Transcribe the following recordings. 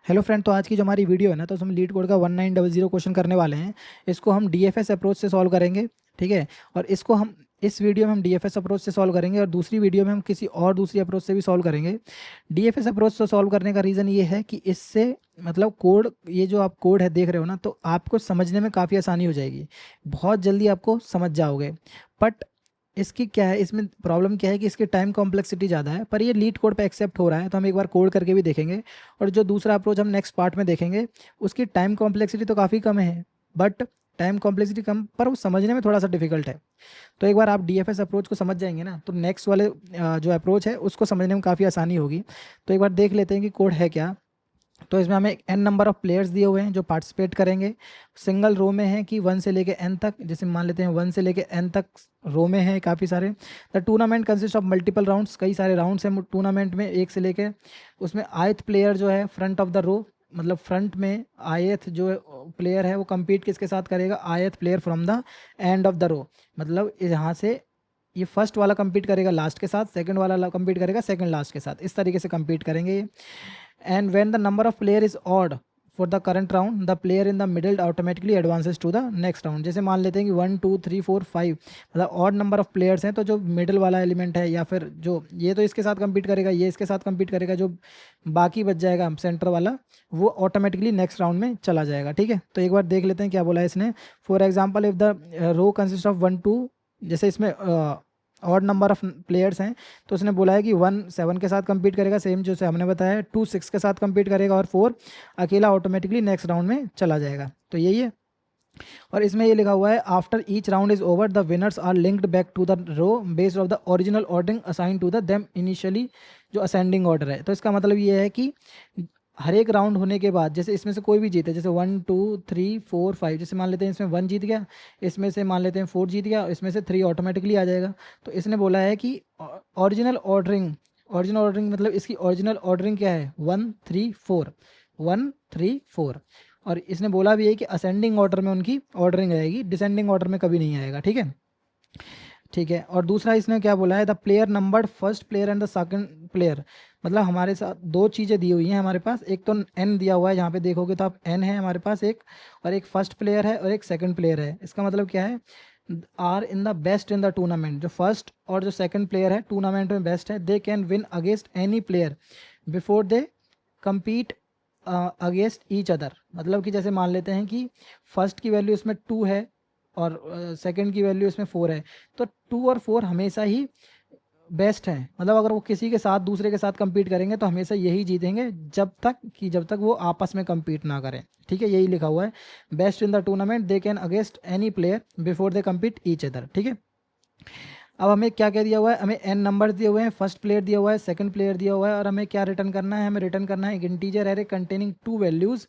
Hello friend, तो आज की जो हमारी वीडियो है ना, तो हम लीड कोड का 1900 क्वेश्चन करने वाले हैं। इसको हम डीएफएस अप्रोच से सॉल्व करेंगे। ठीक है। और इसको हम इस वीडियो में हम डीएफएस अप्रोच से सॉल्व करेंगे और दूसरी वीडियो में हम किसी और दूसरी अप्रोच से भी सॉल्व करेंगे। डीएफएस अप्रोच से सॉल्व करने का रीज़न ये है कि इससे मतलब कोड, ये जो आप कोड है देख रहे हो ना, तो आपको समझने में काफ़ी आसानी हो जाएगी। बहुत जल्दी आपको समझ जाओगे। बट इसकी क्या है, इसमें प्रॉब्लम क्या है कि इसकी टाइम कॉम्प्लेक्सिटी ज़्यादा है, पर ये लीड कोड पे एक्सेप्ट हो रहा है, तो हम एक बार कोड करके भी देखेंगे। और जो दूसरा अप्रोच हम नेक्स्ट पार्ट में देखेंगे, उसकी टाइम कॉम्प्लेक्सिटी तो काफ़ी कम है, बट टाइम कॉम्प्लेक्सिटी कम पर वो समझने में थोड़ा सा डिफिकल्ट है। तो एक बार आप डीएफएस अप्रोच को समझ जाएंगे ना, तो नेक्स्ट वाले जो अप्रोच है उसको समझने में काफ़ी आसानी होगी। तो एक बार देख लेते हैं कि कोड है क्या। तो इसमें हमें एन नंबर ऑफ प्लेयर्स दिए हुए हैं जो पार्टिसिपेट करेंगे। सिंगल रो में है कि 1 से लेके एन तक, जैसे मान लेते हैं 1 से लेके एन तक रो में है काफ़ी सारे। The tournament consist of multiple rounds, कई सारे राउंड्स हैं टूर्नामेंट में, एक से लेके। उसमें आयथ प्लेयर जो है फ्रंट ऑफ द रो, मतलब फ्रंट में आयथ जो प्लेयर है वो compete किसके साथ करेगा, ith player from the end of the row. मतलब यहाँ से ये फर्स्ट वाला compete करेगा लास्ट के साथ, सेकंड वाला compete करेगा सेकंड लास्ट के साथ, इस तरीके से compete करेंगे ये। And when the number of player is odd for the current round, the player in the middle automatically advances to the next round। जैसे मान लेते हैं कि 1 2 3 4 5, मतलब ऑड नंबर ऑफ प्लेयर्स हैं, तो जो मिडल वाला एलिमेंट है या फिर जो ये तो इसके साथ compete करेगा, ये इसके साथ compete करेगा, जो बाकी बच जाएगा सेंटर वाला वो ऑटोमेटिकली नेक्स्ट राउंड में चला जाएगा। ठीक है। तो एक बार देख लेते हैं क्या बोला है इसने। For example if the row consist of 1 2, जैसे इसमें ऑड नंबर ऑफ प्लेयर्स हैं, तो उसने बोला है कि 1 7 के साथ compete करेगा, सेम जो से हमने बताया है। 2 6 के साथ compete करेगा और 4 अकेला ऑटोमेटिकली नेक्स्ट राउंड में चला जाएगा। तो यही है। और इसमें ये लिखा हुआ है after each round is over the winners are linked back to the row based of the original ordering assign to the them initially, जो असेंडिंग ऑर्डर है। तो इसका मतलब ये है कि हर एक राउंड होने के बाद, जैसे इसमें से कोई भी जीते, जैसे 1 2 3 4 5, जैसे मान लेते हैं इसमें 1 जीत गया, इसमें से मान लेते हैं 4 जीत गया, इसमें से 3 ऑटोमेटिकली आ जाएगा। तो इसने बोला है कि ओरिजिनल ऑर्डरिंग मतलब इसकी ओरिजिनल ऑर्डरिंग क्या है, 1 3 4, 1 3 4। और इसने बोला भी है कि असेंडिंग ऑर्डर में उनकी ऑर्डरिंग आएगी, डिसेंडिंग ऑर्डर में कभी नहीं आएगा। ठीक है। ठीक है। और दूसरा इसने क्या बोला है, the player numbered first player and the second player. मतलब हमारे साथ दो चीज़ें दी हुई हैं हमारे पास, एक तो एन दिया हुआ है, जहाँ पे देखोगे तो आप एन है हमारे पास एक, और एक फर्स्ट प्लेयर है और एक सेकंड प्लेयर है। इसका मतलब क्या है, are in the best in the tournament. जो फर्स्ट और जो सेकंड प्लेयर है टूर्नामेंट में बेस्ट है, they can win against any player before they compete against each other. मतलब कि जैसे मान लेते हैं कि फर्स्ट की वैल्यू इसमें 2 है और सेकंड की वैल्यू इसमें 4 है, तो 2 और 4 हमेशा ही बेस्ट हैं। मतलब अगर वो किसी के साथ दूसरे के साथ compete करेंगे तो हमेशा यही जीतेंगे, जब तक वो आपस में compete ना करें। ठीक है। यही लिखा हुआ है, best in the tournament they can against any player before they compete each other. ठीक है। अब हमें क्या क्या दिया हुआ है, हमें एन नंबर दिए हुए हैं, फर्स्ट प्लेयर दिया हुआ है, सेकंड प्लेयर दिया हुआ है, और हमें क्या रिटर्न करना है, हमें रिटर्न करना है एक integer array containing 2 values,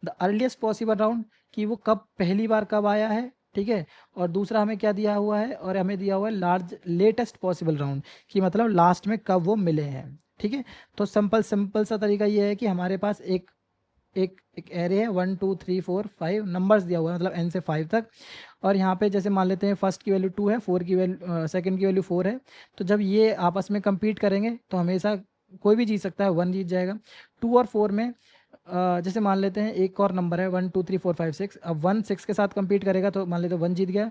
the earliest possible round, कि वो कब पहली बार कब आया है। ठीक है। और दूसरा हमें क्या दिया हुआ है, और हमें दिया हुआ है लार्ज लेटेस्ट पॉसिबल राउंड, कि मतलब लास्ट में कब वो मिले हैं। ठीक है। तो सिंपल सा तरीका ये है कि हमारे पास एक एक एक एरे है, 1 2 3 4 5 नंबर्स दिया हुआ है, मतलब एन से 5 तक। और यहाँ पे जैसे मान लेते हैं फर्स्ट की वैल्यू 2 है, 4 की वैल्यू सेकंड की वैल्यू 4 है। तो जब ये आपस में compete करेंगे तो हमेशा कोई भी जीत सकता है, 1 जीत जाएगा। 2 और 4 में जैसे मान लेते हैं एक और नंबर है 1 2 3 4 5 6, अब 1 6 के साथ compete करेगा तो मान लेते हैं 1 जीत गया।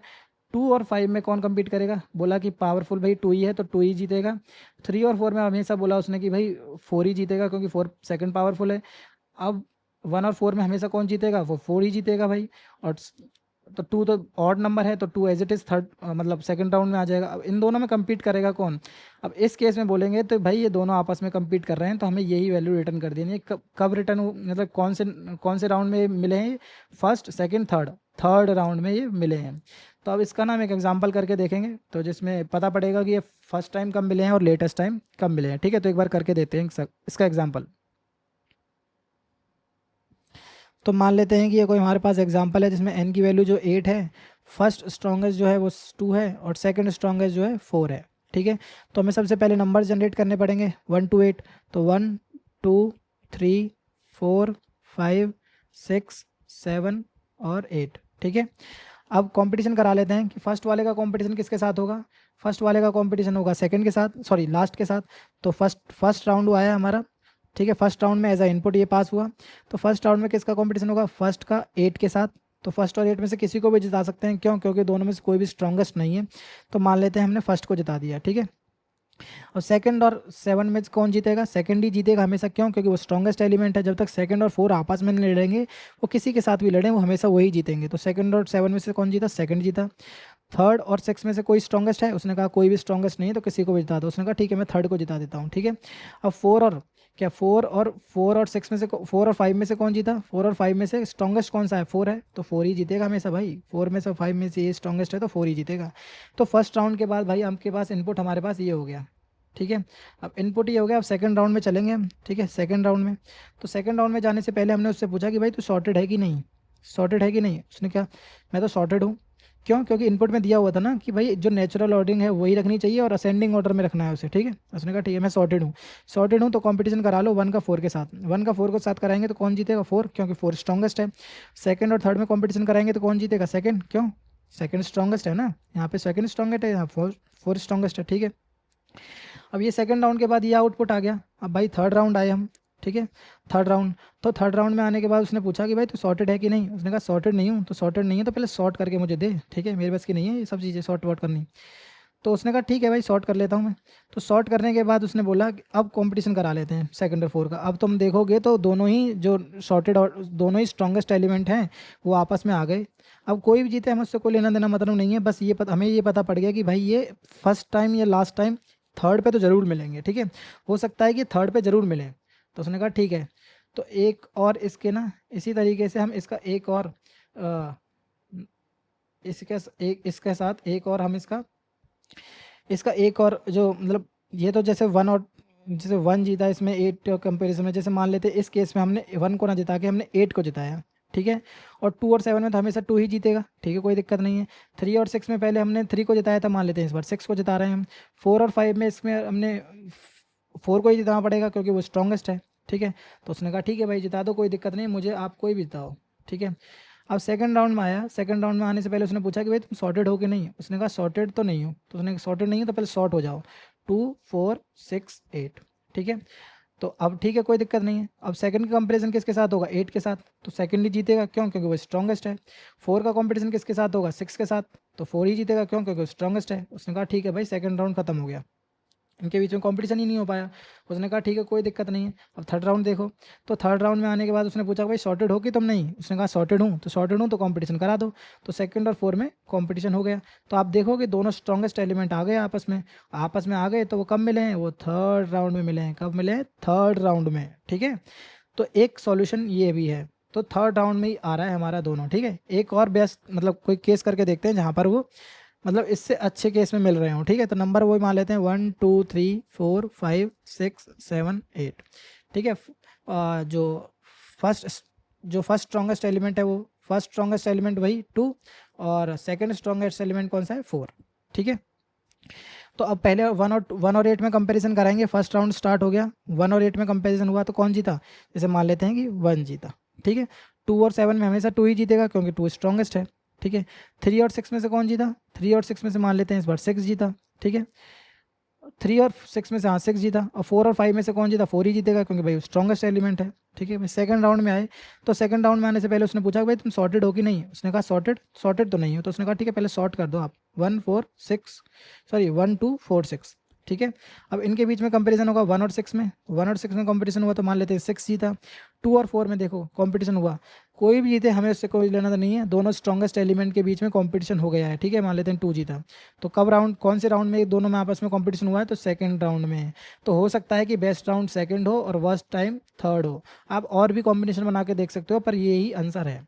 2 और 5 में कौन compete करेगा, बोला कि पावरफुल भाई 2 ही है, तो 2 ही जीतेगा। 3 और 4 में हमेशा बोला उसने कि भाई 4 ही जीतेगा, क्योंकि 4 सेकंड पावरफुल है। अब 1 और 4 में हमेशा कौन जीतेगा, वो 4 ही जीतेगा भाई। और तो 2 तो ऑड नंबर है, तो 2 एज इट इज़ थर्ड मतलब सेकंड राउंड में आ जाएगा। अब इन दोनों में compete करेगा कौन, अब इस केस में बोलेंगे तो भाई ये दोनों आपस में compete कर रहे हैं, तो हमें यही वैल्यू रिटर्न कर देनी है। कब रिटर्न, मतलब कौन से राउंड में मिले हैं, फर्स्ट सेकंड थर्ड राउंड में ये मिले हैं। तो अब इसका ना हम एक एग्जाम्पल करके देखेंगे, तो जिसमें पता पड़ेगा कि ये फर्स्ट टाइम कब मिले हैं और लेटेस्ट टाइम कब मिले हैं। ठीक है। तो एक बार करके देते हैं इसका एग्जाम्पल। तो मान लेते हैं कि ये कोई हमारे पास एग्जांपल है जिसमें n की वैल्यू जो 8 है, फर्स्ट स्ट्रॉन्गेस्ट जो है वो 2 है और सेकंड स्ट्रॉन्गेस्ट जो है 4 है। ठीक है। तो हमें सबसे पहले नंबर जनरेट करने पड़ेंगे 1 to 8। तो 1 2 3 4 5 6 7 और 8। ठीक है। अब कंपटीशन करा लेते हैं कि फर्स्ट वाले का कंपटीशन किसके साथ होगा, फर्स्ट वाले का कंपटीशन होगा सेकंड के साथ, सॉरी लास्ट के साथ। तो फर्स्ट राउंड आया हमारा ठीक है। फर्स्ट राउंड में एज अ इनपुट ये पास हुआ, तो फर्स्ट राउंड में किसका कंपटीशन होगा, फर्स्ट का 8 के साथ। तो फर्स्ट और 8 में से किसी को भी जिता सकते हैं, क्यों, क्योंकि दोनों में से कोई भी स्ट्रॉन्गेस्ट नहीं है। तो मान लेते हैं हमने फर्स्ट को जिता दिया, ठीक है। और सेकंड और 7 में कौन जीतेगा, सेकंड ही जीतेगा हमेशा, क्यों, क्योंकि वो स्ट्रॉन्गेस्ट एलिमेंट है। जब तक सेकंड और 4 आपस में नहीं लड़ेंगे, वो किसी के साथ भी लड़ें, वो हमेशा वही जीतेंगे। तो सेकंड और 7 में से कौन जीता, सेकंड जीता। थर्ड और 6 में से कोई स्ट्रॉन्गेस्ट है, उसने कहा कोई भी स्ट्रॉन्गेस्ट नहीं है, तो किसी को भी जिता दो। उसने कहा ठीक है मैं थर्ड को जिता देता हूँ, ठीक है। अब 4 और 6 में से 4 और 5 में से कौन जीता, 4 और 5 में से स्ट्रॉन्गेस्ट कौन सा है, 4 है, तो 4 ही जीतेगा हमेशा भाई। 4 में से 5 में से ये स्ट्रॉन्गेस्ट है, तो 4 ही जीतेगा। तो फर्स्ट राउंड के बाद भाई आपके पास इनपुट हमारे पास ये हो गया, ठीक है। अब इनपुट ये हो गया। अब सेकंड राउंड में चलेंगे हम, ठीक है। सेकंड राउंड में, तो सेकंड राउंड में जाने से पहले हमने उससे पूछा कि भाई तू सॉर्टेड है कि नहीं, सॉर्टेड है कि नहीं। उसने क्या, मैं तो सॉर्टेड हूँ। क्यों, क्योंकि इनपुट में दिया हुआ था ना कि भाई जो नेचुरल ऑर्डरिंग है वही रखनी चाहिए और असेंडिंग ऑर्डर में रखना है उसे, ठीक है। उसने कहा ठीक है मैं सॉर्टेड हूँ। सॉर्टेड हूँ तो कंपटीशन करा लो 1 का 4 के साथ। 1 का 4 के साथ कराएंगे तो कौन जीतेगा, 4, क्योंकि 4 स्ट्रॉन्गेस्ट है। सेकंड और थर्ड में कंपटीशन कराएंगे तो कौन जीतेगा, सेकंड, क्यों, सेकंड स्ट्रॉन्गेस्ट है ना, यहाँ पे सेकंड स्ट्रॉन्गेस्ट है, यहाँ 4 स्ट्रॉन्गेस्ट है, ठीक है। अब ये सेकंड राउंड के बाद ये आउटपुट आ गया। अब भाई थर्ड राउंड आए हम, ठीक है। थर्ड राउंड, तो थर्ड राउंड में आने के बाद उसने पूछा कि भाई तू सॉर्टेड है कि नहीं। उसने कहा सॉर्टेड नहीं हूँ। तो सॉर्टेड नहीं है तो पहले सॉर्ट करके मुझे दे, ठीक है, मेरे बस की नहीं है ये सब चीज़ें सॉर्ट वॉट करनी। तो उसने कहा ठीक है भाई सॉर्ट कर लेता हूँ मैं। तो सॉर्ट करने के बाद उसने बोला कि अब कंपटीशन करा लेते हैं सेकंड और 4 का। अब तुम देखोगे तो दोनों ही जो सॉर्टेड और दोनों ही स्ट्रॉन्गेस्ट एलिमेंट हैं वो आपस में आ गए। अब कोई भी जीते, हमें उससे कोई लेना देना मतलब नहीं है, बस ये पता, हमें ये पता पड़ गया कि भाई ये फर्स्ट टाइम या लास्ट टाइम थर्ड पे तो ज़रूर मिलेंगे, ठीक है। हो सकता है कि थर्ड पे ज़रूर मिलें। तो उसने कहा ठीक है। तो एक और इसके ना इसी तरीके से हम इसका एक और इसके एक इसके साथ एक और हम इसका एक और जो मतलब ये तो जैसे 1 और जैसे 1 जीता इसमें 8 कंपैरिजन में, जैसे मान लेते इस केस में हमने 1 को ना जिता के हमने 8 को जिताया, ठीक है। और 2 और 7 में तो हमेशा 2 ही जीतेगा, ठीक है, कोई दिक्कत नहीं है। 3 और 6 में पहले हमने 3 को जिताया था, मान लेते हैं इस बार 6 को जिता रहे हैं हम। 4 और 5 में इसमें हमने 4 को ही जिताना पड़ेगा क्योंकि वो स्ट्रॉन्गेस्ट है, ठीक है। तो उसने कहा ठीक है भाई जिता दो, कोई दिक्कत नहीं, मुझे आप कोई भी जिताओ, ठीक है। अब सेकंड राउंड में आया। सेकंड राउंड में आने से पहले उसने पूछा कि भाई तुम सॉर्टेड हो कि नहीं। उसने कहा सॉर्टेड तो नहीं हूँ। तो उसने सॉर्टेड नहीं हो तो पहले सॉर्ट हो जाओ, 2 4 6 8, ठीक है। तो अब ठीक है कोई दिक्कत नहीं है। अब सेकंड का कंपैरिजन किसके साथ होगा, 8 के साथ। तो सेकंड ही जीतेगा, क्यों, क्योंकि वो स्ट्रॉन्गेस्ट है। 4 का कंपटीशन किसके साथ होगा, 6 के साथ। तो 4 ही जीतेगा, क्यों, क्योंकि वो स्ट्रॉन्गेस्ट है। उसने कहा ठीक है भाई सेकंड राउंड खत्म हो गया, इनके बीच में कंपटीशन ही नहीं हो पाया। उसने कहा ठीक है कोई दिक्कत नहीं है। अब थर्ड राउंड देखो। तो थर्ड राउंड में आने के बाद उसने पूछा भाई सॉर्टेड हो कि तुम नहीं। उसने कहा सॉर्टेड हूँ। तो सॉर्टेड हूँ तो कंपटीशन करा दो। तो सेकंड और 4 में कंपटीशन हो गया। तो आप देखोगे दोनों स्ट्रॉन्गेस्ट एलिमेंट आ गए आपस में आ गए। तो वो कब मिले हैं, वो थर्ड राउंड में मिले हैं। कब मिले हैं, थर्ड राउंड में, ठीक है। तो एक सॉल्यूशन ये भी है। तो थर्ड राउंड में ही आ रहा है हमारा दोनों, ठीक है। एक और बेस्ट मतलब कोई केस करके देखते हैं जहाँ पर वो मतलब इससे अच्छे केस में मिल रहे हो, ठीक है। तो नंबर वही मान लेते हैं 1 2 3 4 5 6 7 8, ठीक है। जो फर्स्ट स्ट्रॉन्गेस्ट एलिमेंट है वो फर्स्ट स्ट्रॉन्गेस्ट एलिमेंट वही 2 और सेकंड स्ट्रॉन्गेस्ट एलिमेंट कौन सा है, 4, ठीक है। तो अब पहले 1 और 8 में कंपैरिजन कराएंगे। फर्स्ट राउंड स्टार्ट हो गया, 1 और 8 में कंपैरिजन हुआ तो कौन जीता, जैसे मान लेते हैं कि 1 जीता, ठीक है। 2 और 7 में हमेशा 2 ही जीतेगा क्योंकि 2 स्ट्रॉन्गेस्ट है, ठीक है। 3 और 6 में से कौन जीता, 3 और 6 में से मान लेते हैं इस बार 6 जीता, ठीक है। 3 और 6 में से हाँ 6 जीता। और 4 और 5 में से कौन जीता, 4 ही जीतेगा क्योंकि भाई स्ट्रॉन्गेस्ट एलिमेंट है, ठीक है भाई। सेकंड राउंड में आए। तो सेकंड राउंड में आने से पहले उसने पूछा भाई तुम सॉर्टेड हो कि नहीं। उसने कहा सॉर्टेड तो नहीं हो। तो उसने कहा ठीक है पहले सॉर्ट कर दो आप, 1 2 4 6, ठीक है। अब इनके बीच में कंपैरिजन होगा 1 और 6 में। 1 और 6 में कंपटीशन हुआ तो मान लेते हैं 6 जीता। 2 और 4 में देखो कंपटीशन हुआ, कोई भी जीते हमें उससे कोई लेना तो नहीं है, दोनों स्ट्रॉन्गेस्ट एलिमेंट के बीच में कंपटीशन हो गया है, ठीक है। मान लेते हैं 2 जीता। तो कब राउंड, कौन से राउंड में दोनों में आपस में कंपटीशन हुआ है, तो सेकंड राउंड में। तो हो सकता है कि बेस्ट राउंड सेकंड हो और वर्स्ट टाइम थर्ड हो। आप और भी कॉम्बिनेशन बना के देख सकते हो पर ये ही आंसर है,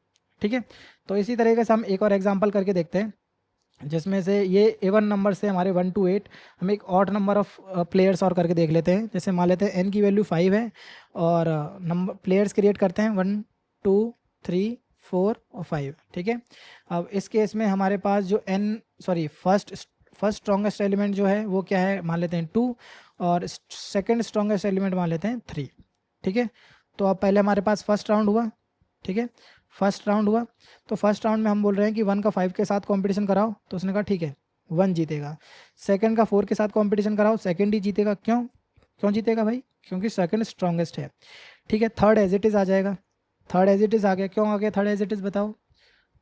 ठीक है। तो इसी तरीके से हम एक और एग्जाम्पल करके देखते हैं जिसमें से ये एवन नंबर से हमारे 1 to 8 हम एक ऑड नंबर ऑफ प्लेयर्स और करके देख लेते हैं। जैसे मान लेते हैं n की वैल्यू 5 है और नंबर प्लेयर्स क्रिएट करते हैं 1 2 3 4 और 5, ठीक है। अब इस केस में हमारे पास जो फर्स्ट स्ट्रॉन्गेस्ट एलिमेंट जो है वो क्या है, मान लेते हैं 2 और सेकंड स्ट्रॉन्गेस्ट एलिमेंट मान लेते हैं 3, ठीक है। तो अब पहले हमारे पास फर्स्ट राउंड हुआ, ठीक है। फर्स्ट राउंड हुआ तो फर्स्ट राउंड में हम बोल रहे हैं कि 1 का 5 के साथ कंपटीशन कराओ। तो उसने कहा ठीक है 1 जीतेगा। सेकंड का 4 के साथ कंपटीशन कराओ, सेकंड ही जीतेगा, क्यों, क्यों जीतेगा भाई? क्योंकि सेकंड स्ट्रांगेस्ट है। ठीक है, थर्ड एज इट इज़ आ जाएगा। थर्ड एज इट इज़ आ गया। क्यों आ गया थर्ड एज इट इज़ बताओ?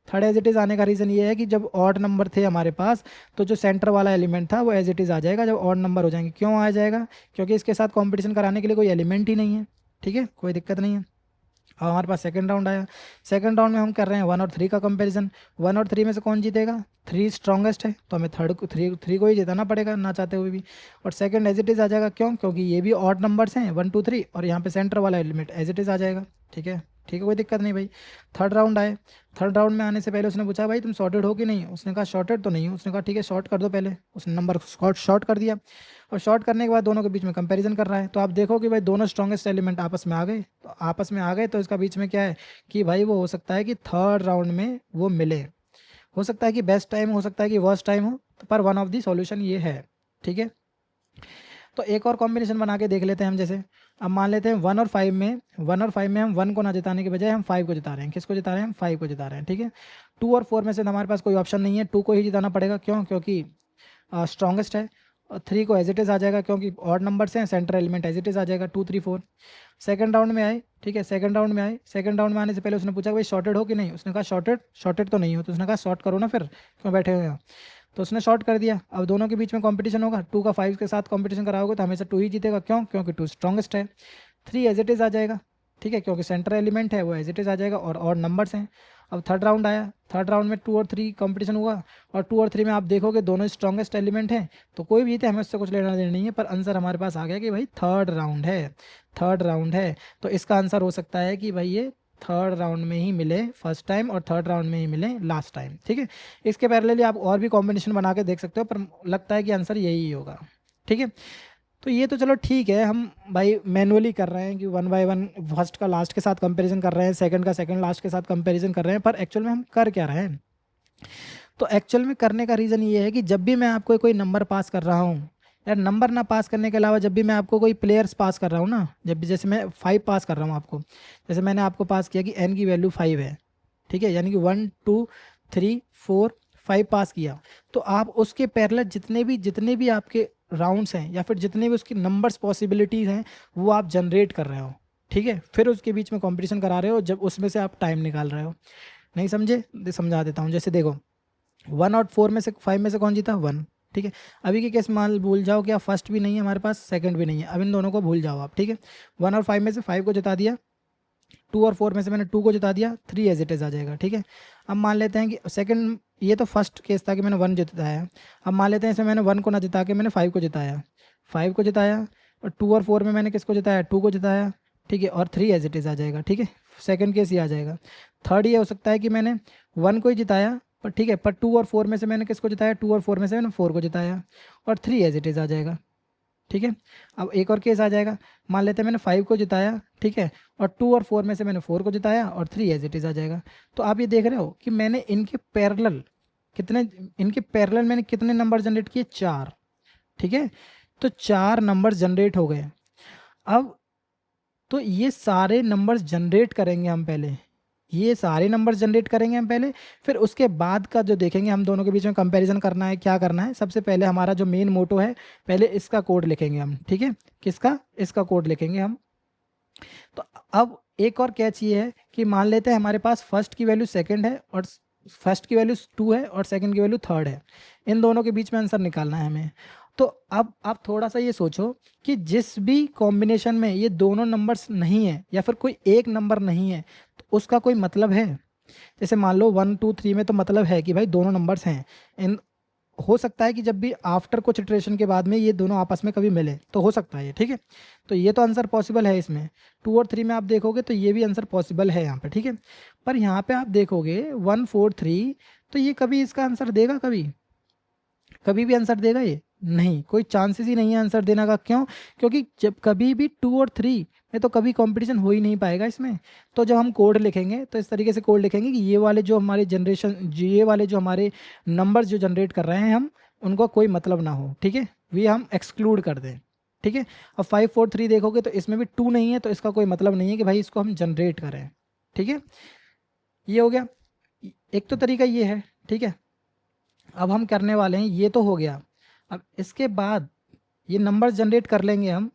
थर्ड एज इट इज़ आने का रीज़न ये है कि जब ऑड नंबर थे हमारे पास तो जो सेंटर वाला एलिमेंट था वो एज इट इज़ आ जाएगा जब ऑड नंबर हो जाएंगे। क्यों आ जाएगा? क्योंकि इसके साथ कंपटीशन कराने के लिए कोई एलिमेंट ही नहीं है। ठीक है, कोई दिक्कत नहीं है। अब हमारे पास सेकंड राउंड आया। सेकंड राउंड में हम कर रहे हैं 1 और 3 का कंपैरिजन। 1 और 3 में से कौन जीतेगा? 3 स्ट्रॉन्गेस्ट है, तो हमें थर्ड को थ्री को ही जिताना पड़ेगा ना चाहते हुए भी। और सेकंड एज इट इज़ आ जाएगा। क्यों? क्योंकि ये भी ऑड नंबर्स हैं 1 2 3 और यहाँ पे सेंटर वाला एलिमेंट एज इट इज़ आ जाएगा। ठीक है, ठीक है, कोई दिक्कत नहीं भाई। थर्ड राउंड आए। थर्ड राउंड में आने से पहले उसने पूछा भाई तुम सॉर्टेड हो कि नहीं? उसने कहा सॉर्टेड तो नहीं हूँ। उसने कहा ठीक है शॉर्ट कर दो पहले। उसने नंबर शॉर्ट कर दिया और शॉर्ट करने के बाद दोनों के बीच में कंपैरिजन कर रहा है। तो आप देखो कि भाई दोनों स्ट्रॉन्गेस्ट एलिमेंट आपस में आ गए। तो आपस में आ गए तो इसका बीच में क्या है कि भाई वो हो सकता है कि थर्ड राउंड में वो मिले। हो सकता है कि बेस्ट टाइम, हो सकता है कि वर्स्ट टाइम हो, तो पर वन ऑफ दी सॉल्यूशन ये है। ठीक है, तो एक और कॉम्बिनेशन बना के देख लेते हैं हम। जैसे अब मान लेते हैं 1 और 5 में हम 1 को ना जिताने के बजाय हम 5 को जिता रहे हैं। किसको जिता रहे हैं? हम 5 को जिता रहे हैं। ठीक है, 2 और 4 में से हमारे पास कोई ऑप्शन नहीं है, 2 को ही जिताना पड़ेगा। क्यों? क्योंकि स्ट्रॉन्गेस्ट है। और 3 को एज इट इज़ आ जाएगा क्योंकि ऑड नंबर्स हैं, center element as it is आ जाएगा 2 3 4। सेकंड राउंड में आए। ठीक है, सेकंड राउंड में आए। सेकंड राउंड में आने से पहले उसने पूछा भाई शॉर्टेड हो कि नहीं? उसने कहा शॉर्टेड तो नहीं हो। तो उसने कहा शॉर्ट करो ना, फिर क्यों बैठे हुए हो? तो उसने शॉर्ट कर दिया। अब दोनों के बीच में कंपटीशन होगा। 2 का 5 के साथ कंपटीशन कराओगे तो हमेशा 2 ही जीतेगा। क्यों? क्योंकि 2 स्ट्रॉन्गेस्ट है। 3 एज इट इज़ आ जाएगा। ठीक है, क्योंकि सेंटर एलिमेंट है वो एज इट इज़ आ जाएगा और ऑड नंबर्स हैं। अब थर्ड राउंड आया। थर्ड राउंड में 2 और 3 कंपटीशन हुआ और 2 और 3 में आप देखोगे दोनों स्ट्रॉन्गेस्ट एलिमेंट हैं। तो कोई भी जीते हमें उससे कुछ लेना देना नहीं है, पर आंसर हमारे पास आ गया कि भाई थर्ड राउंड है। थर्ड राउंड है तो इसका आंसर हो सकता है कि भाई ये थर्ड राउंड में ही मिले फर्स्ट टाइम और थर्ड राउंड में ही मिले लास्ट टाइम। ठीक है, इसके पैरेलली आप और भी कॉम्बिनेशन बना के देख सकते हो, पर लगता है कि आंसर यही होगा। ठीक है, तो ये तो चलो ठीक है, हम भाई मैनुअली कर रहे हैं कि 1 बाय 1 फर्स्ट का लास्ट के साथ कंपैरिजन कर रहे हैं, सेकंड का सेकंड लास्ट के साथ कंपैरिजन कर रहे हैं, पर एक्चुअल में हम कर क्या रहे हैं? तो एक्चुअल में करने का रीज़न ये है कि जब भी मैं आपको कोई नंबर पास कर रहा हूँ, यार नंबर ना पास करने के अलावा जब भी मैं आपको कोई प्लेयर्स पास कर रहा हूँ ना, जब भी जैसे मैं 5 पास कर रहा हूँ आपको, जैसे मैंने आपको पास किया कि n की वैल्यू 5 है। ठीक है, यानी कि 1 2 3 4 5 पास किया। तो आप उसके पैरेलल जितने भी आपके राउंड्स हैं या फिर जितने भी उसकी नंबर्स पॉसिबिलिटीज़ हैं वो आप जनरेट कर रहे हो। ठीक है, फिर उसके बीच में कंपटीशन करा रहे हो जब उसमें से आप टाइम निकाल रहे हो। नहीं समझे? समझा देता हूँ। जैसे देखो 1 और 4 में से 5 में से कौन जीता? 1। ठीक है, अभी के केस मान भूल जाओ कि आप फर्स्ट भी नहीं है हमारे पास, सेकंड भी नहीं है, अब इन दोनों को भूल जाओ आप। ठीक है, 1 और 5 में से 5 को जिता दिया, 2 और 4 में से मैंने 2 को जिता दिया, 3 एज इट इज़ आ जाएगा। ठीक है, अब मान लेते हैं कि सेकंड, ये तो फर्स्ट केस था कि मैंने 1 जिताया। अब मान लेते हैं इसमें मैंने 1 को ना जिता के मैंने 5 को जिताया। 5 को जिताया और 2 और 4 में मैंने किसको जिताया? 2 को जिताया। ठीक है, और 3 एज इट इज़ आ जाएगा। ठीक है, सेकंड केस ये आ जाएगा। थर्ड ये हो सकता है कि मैंने 1 को ही जिताया, पर ठीक है, पर 2 और 4 में से मैंने किसको जिताया? 2 और 4 में से मैंने 4 को जिताया और 3 एज इट इज़ आ जाएगा। ठीक है, अब एक और केस आ जाएगा। मान लेते हैं मैंने 5 को जिताया, ठीक है, और 2 और 4 में से मैंने 4 को जिताया और 3 एज इट इज़ आ जाएगा। तो आप ये देख रहे हो कि मैंने इनके पैरेलल मैंने कितने नंबर जनरेट किए? 4। ठीक है, तो 4 नंबर जनरेट हो गए। अब तो ये सारे नंबर्स जनरेट करेंगे हम पहले, ये सारे नंबर्स जनरेट करेंगे हम पहले, फिर उसके बाद का जो देखेंगे हम दोनों के बीच में कंपैरिजन करना है, क्या करना है। सबसे पहले हमारा जो मेन मोटो है, पहले इसका कोड लिखेंगे हम। ठीक है, किसका? इसका कोड लिखेंगे हम। तो अब एक और कैच ये है कि मान लेते हैं हमारे पास फर्स्ट की वैल्यू सेकंड है और फर्स्ट की वैल्यू 2 है और सेकंड की वैल्यू 3 है। इन दोनों के बीच में आंसर निकालना है हमें। तो अब आप थोड़ा सा ये सोचो कि जिस भी कॉम्बिनेशन में ये दोनों नंबर्स नहीं है या फिर कोई एक नंबर नहीं है तो उसका कोई मतलब है। जैसे मान लो 1 2 3 में तो मतलब है कि भाई दोनों नंबर्स हैं। इन हो सकता है कि जब भी आफ्टर कुछ इटरेशन के बाद में ये दोनों आपस में कभी मिले तो हो सकता है ये। ठीक है, तो ये तो आंसर पॉसिबल है इसमें। 2 और 3 में आप देखोगे तो ये भी आंसर पॉसिबल है यहाँ पे। ठीक है, पर यहाँ पे आप देखोगे 1 4 3, तो ये कभी इसका आंसर देगा? कभी भी आंसर देगा ये? नहीं, कोई चांसेस ही नहीं है आंसर देने का। क्यों? क्योंकि जब कभी भी 2 और 3 में तो कभी कंपटीशन हो ही नहीं पाएगा इसमें। तो जब हम कोड लिखेंगे तो इस तरीके से कोड लिखेंगे कि ये वाले जो हमारे ये वाले जो हमारे नंबर जो जनरेट कर रहे हैं हम, उनको कोई मतलब ना हो। ठीक है, ये हम एक्सक्लूड कर दें। ठीक है, अब 5 4 3 देखोगे तो इसमें भी 2 नहीं है, तो इसका कोई मतलब नहीं है कि भाई इसको हम जनरेट करें। ठीक है, ये हो गया। एक तो तरीका ये है। ठीक है, अब हम करने वाले हैं, ये तो हो गया। अब इसके बाद ये नंबर जनरेट कर लेंगे हम,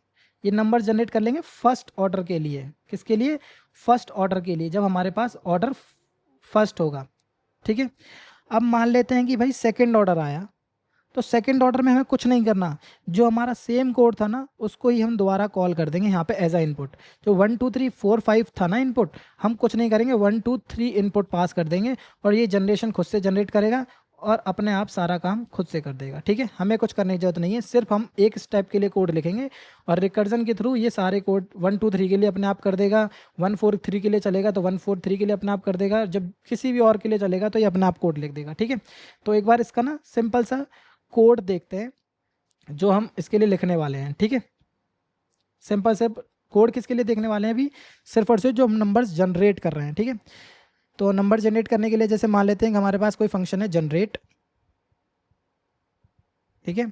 ये नंबर जनरेट कर लेंगे फर्स्ट ऑर्डर के लिए। किसके लिए? फर्स्ट ऑर्डर के लिए, जब हमारे पास ऑर्डर फर्स्ट होगा। ठीक है, अब मान लेते हैं कि भाई सेकंड ऑर्डर आया, तो सेकंड ऑर्डर में हमें कुछ नहीं करना, जो हमारा सेम कोड था ना उसको ही हम दोबारा कॉल कर देंगे यहाँ पे एज अ इनपुट। जो 1 2 3 4 5 था ना इनपुट, हम कुछ नहीं करेंगे, 1 2 3 इनपुट पास कर देंगे और ये जनरेशन खुद से जनरेट करेगा और अपने आप सारा काम खुद से कर देगा। ठीक है, हमें कुछ करने की जरूरत नहीं है, सिर्फ हम एक स्टेप के लिए कोड लिखेंगे और रिकर्जन के थ्रू ये सारे कोड 1 2 3 के लिए अपने आप कर देगा, 1 4 3 के लिए चलेगा तो 1 4 3 के लिए अपने आप कर देगा, जब किसी भी और के लिए चलेगा तो ये अपने आप कोड लिख देगा। ठीक है, तो एक बार इसका ना सिंपल सा कोड देखते हैं जो हम इसके लिए लिखने वाले हैं। ठीक है, सिंपल से कोड किसके लिए देखने वाले हैं अभी, सिर्फ और सिर्फ जो हम नंबर्स जनरेट कर रहे हैं। ठीक है, तो नंबर जनरेट करने के लिए जैसे मान लेते हैं कि हमारे पास कोई फंक्शन है जनरेट। ठीक है,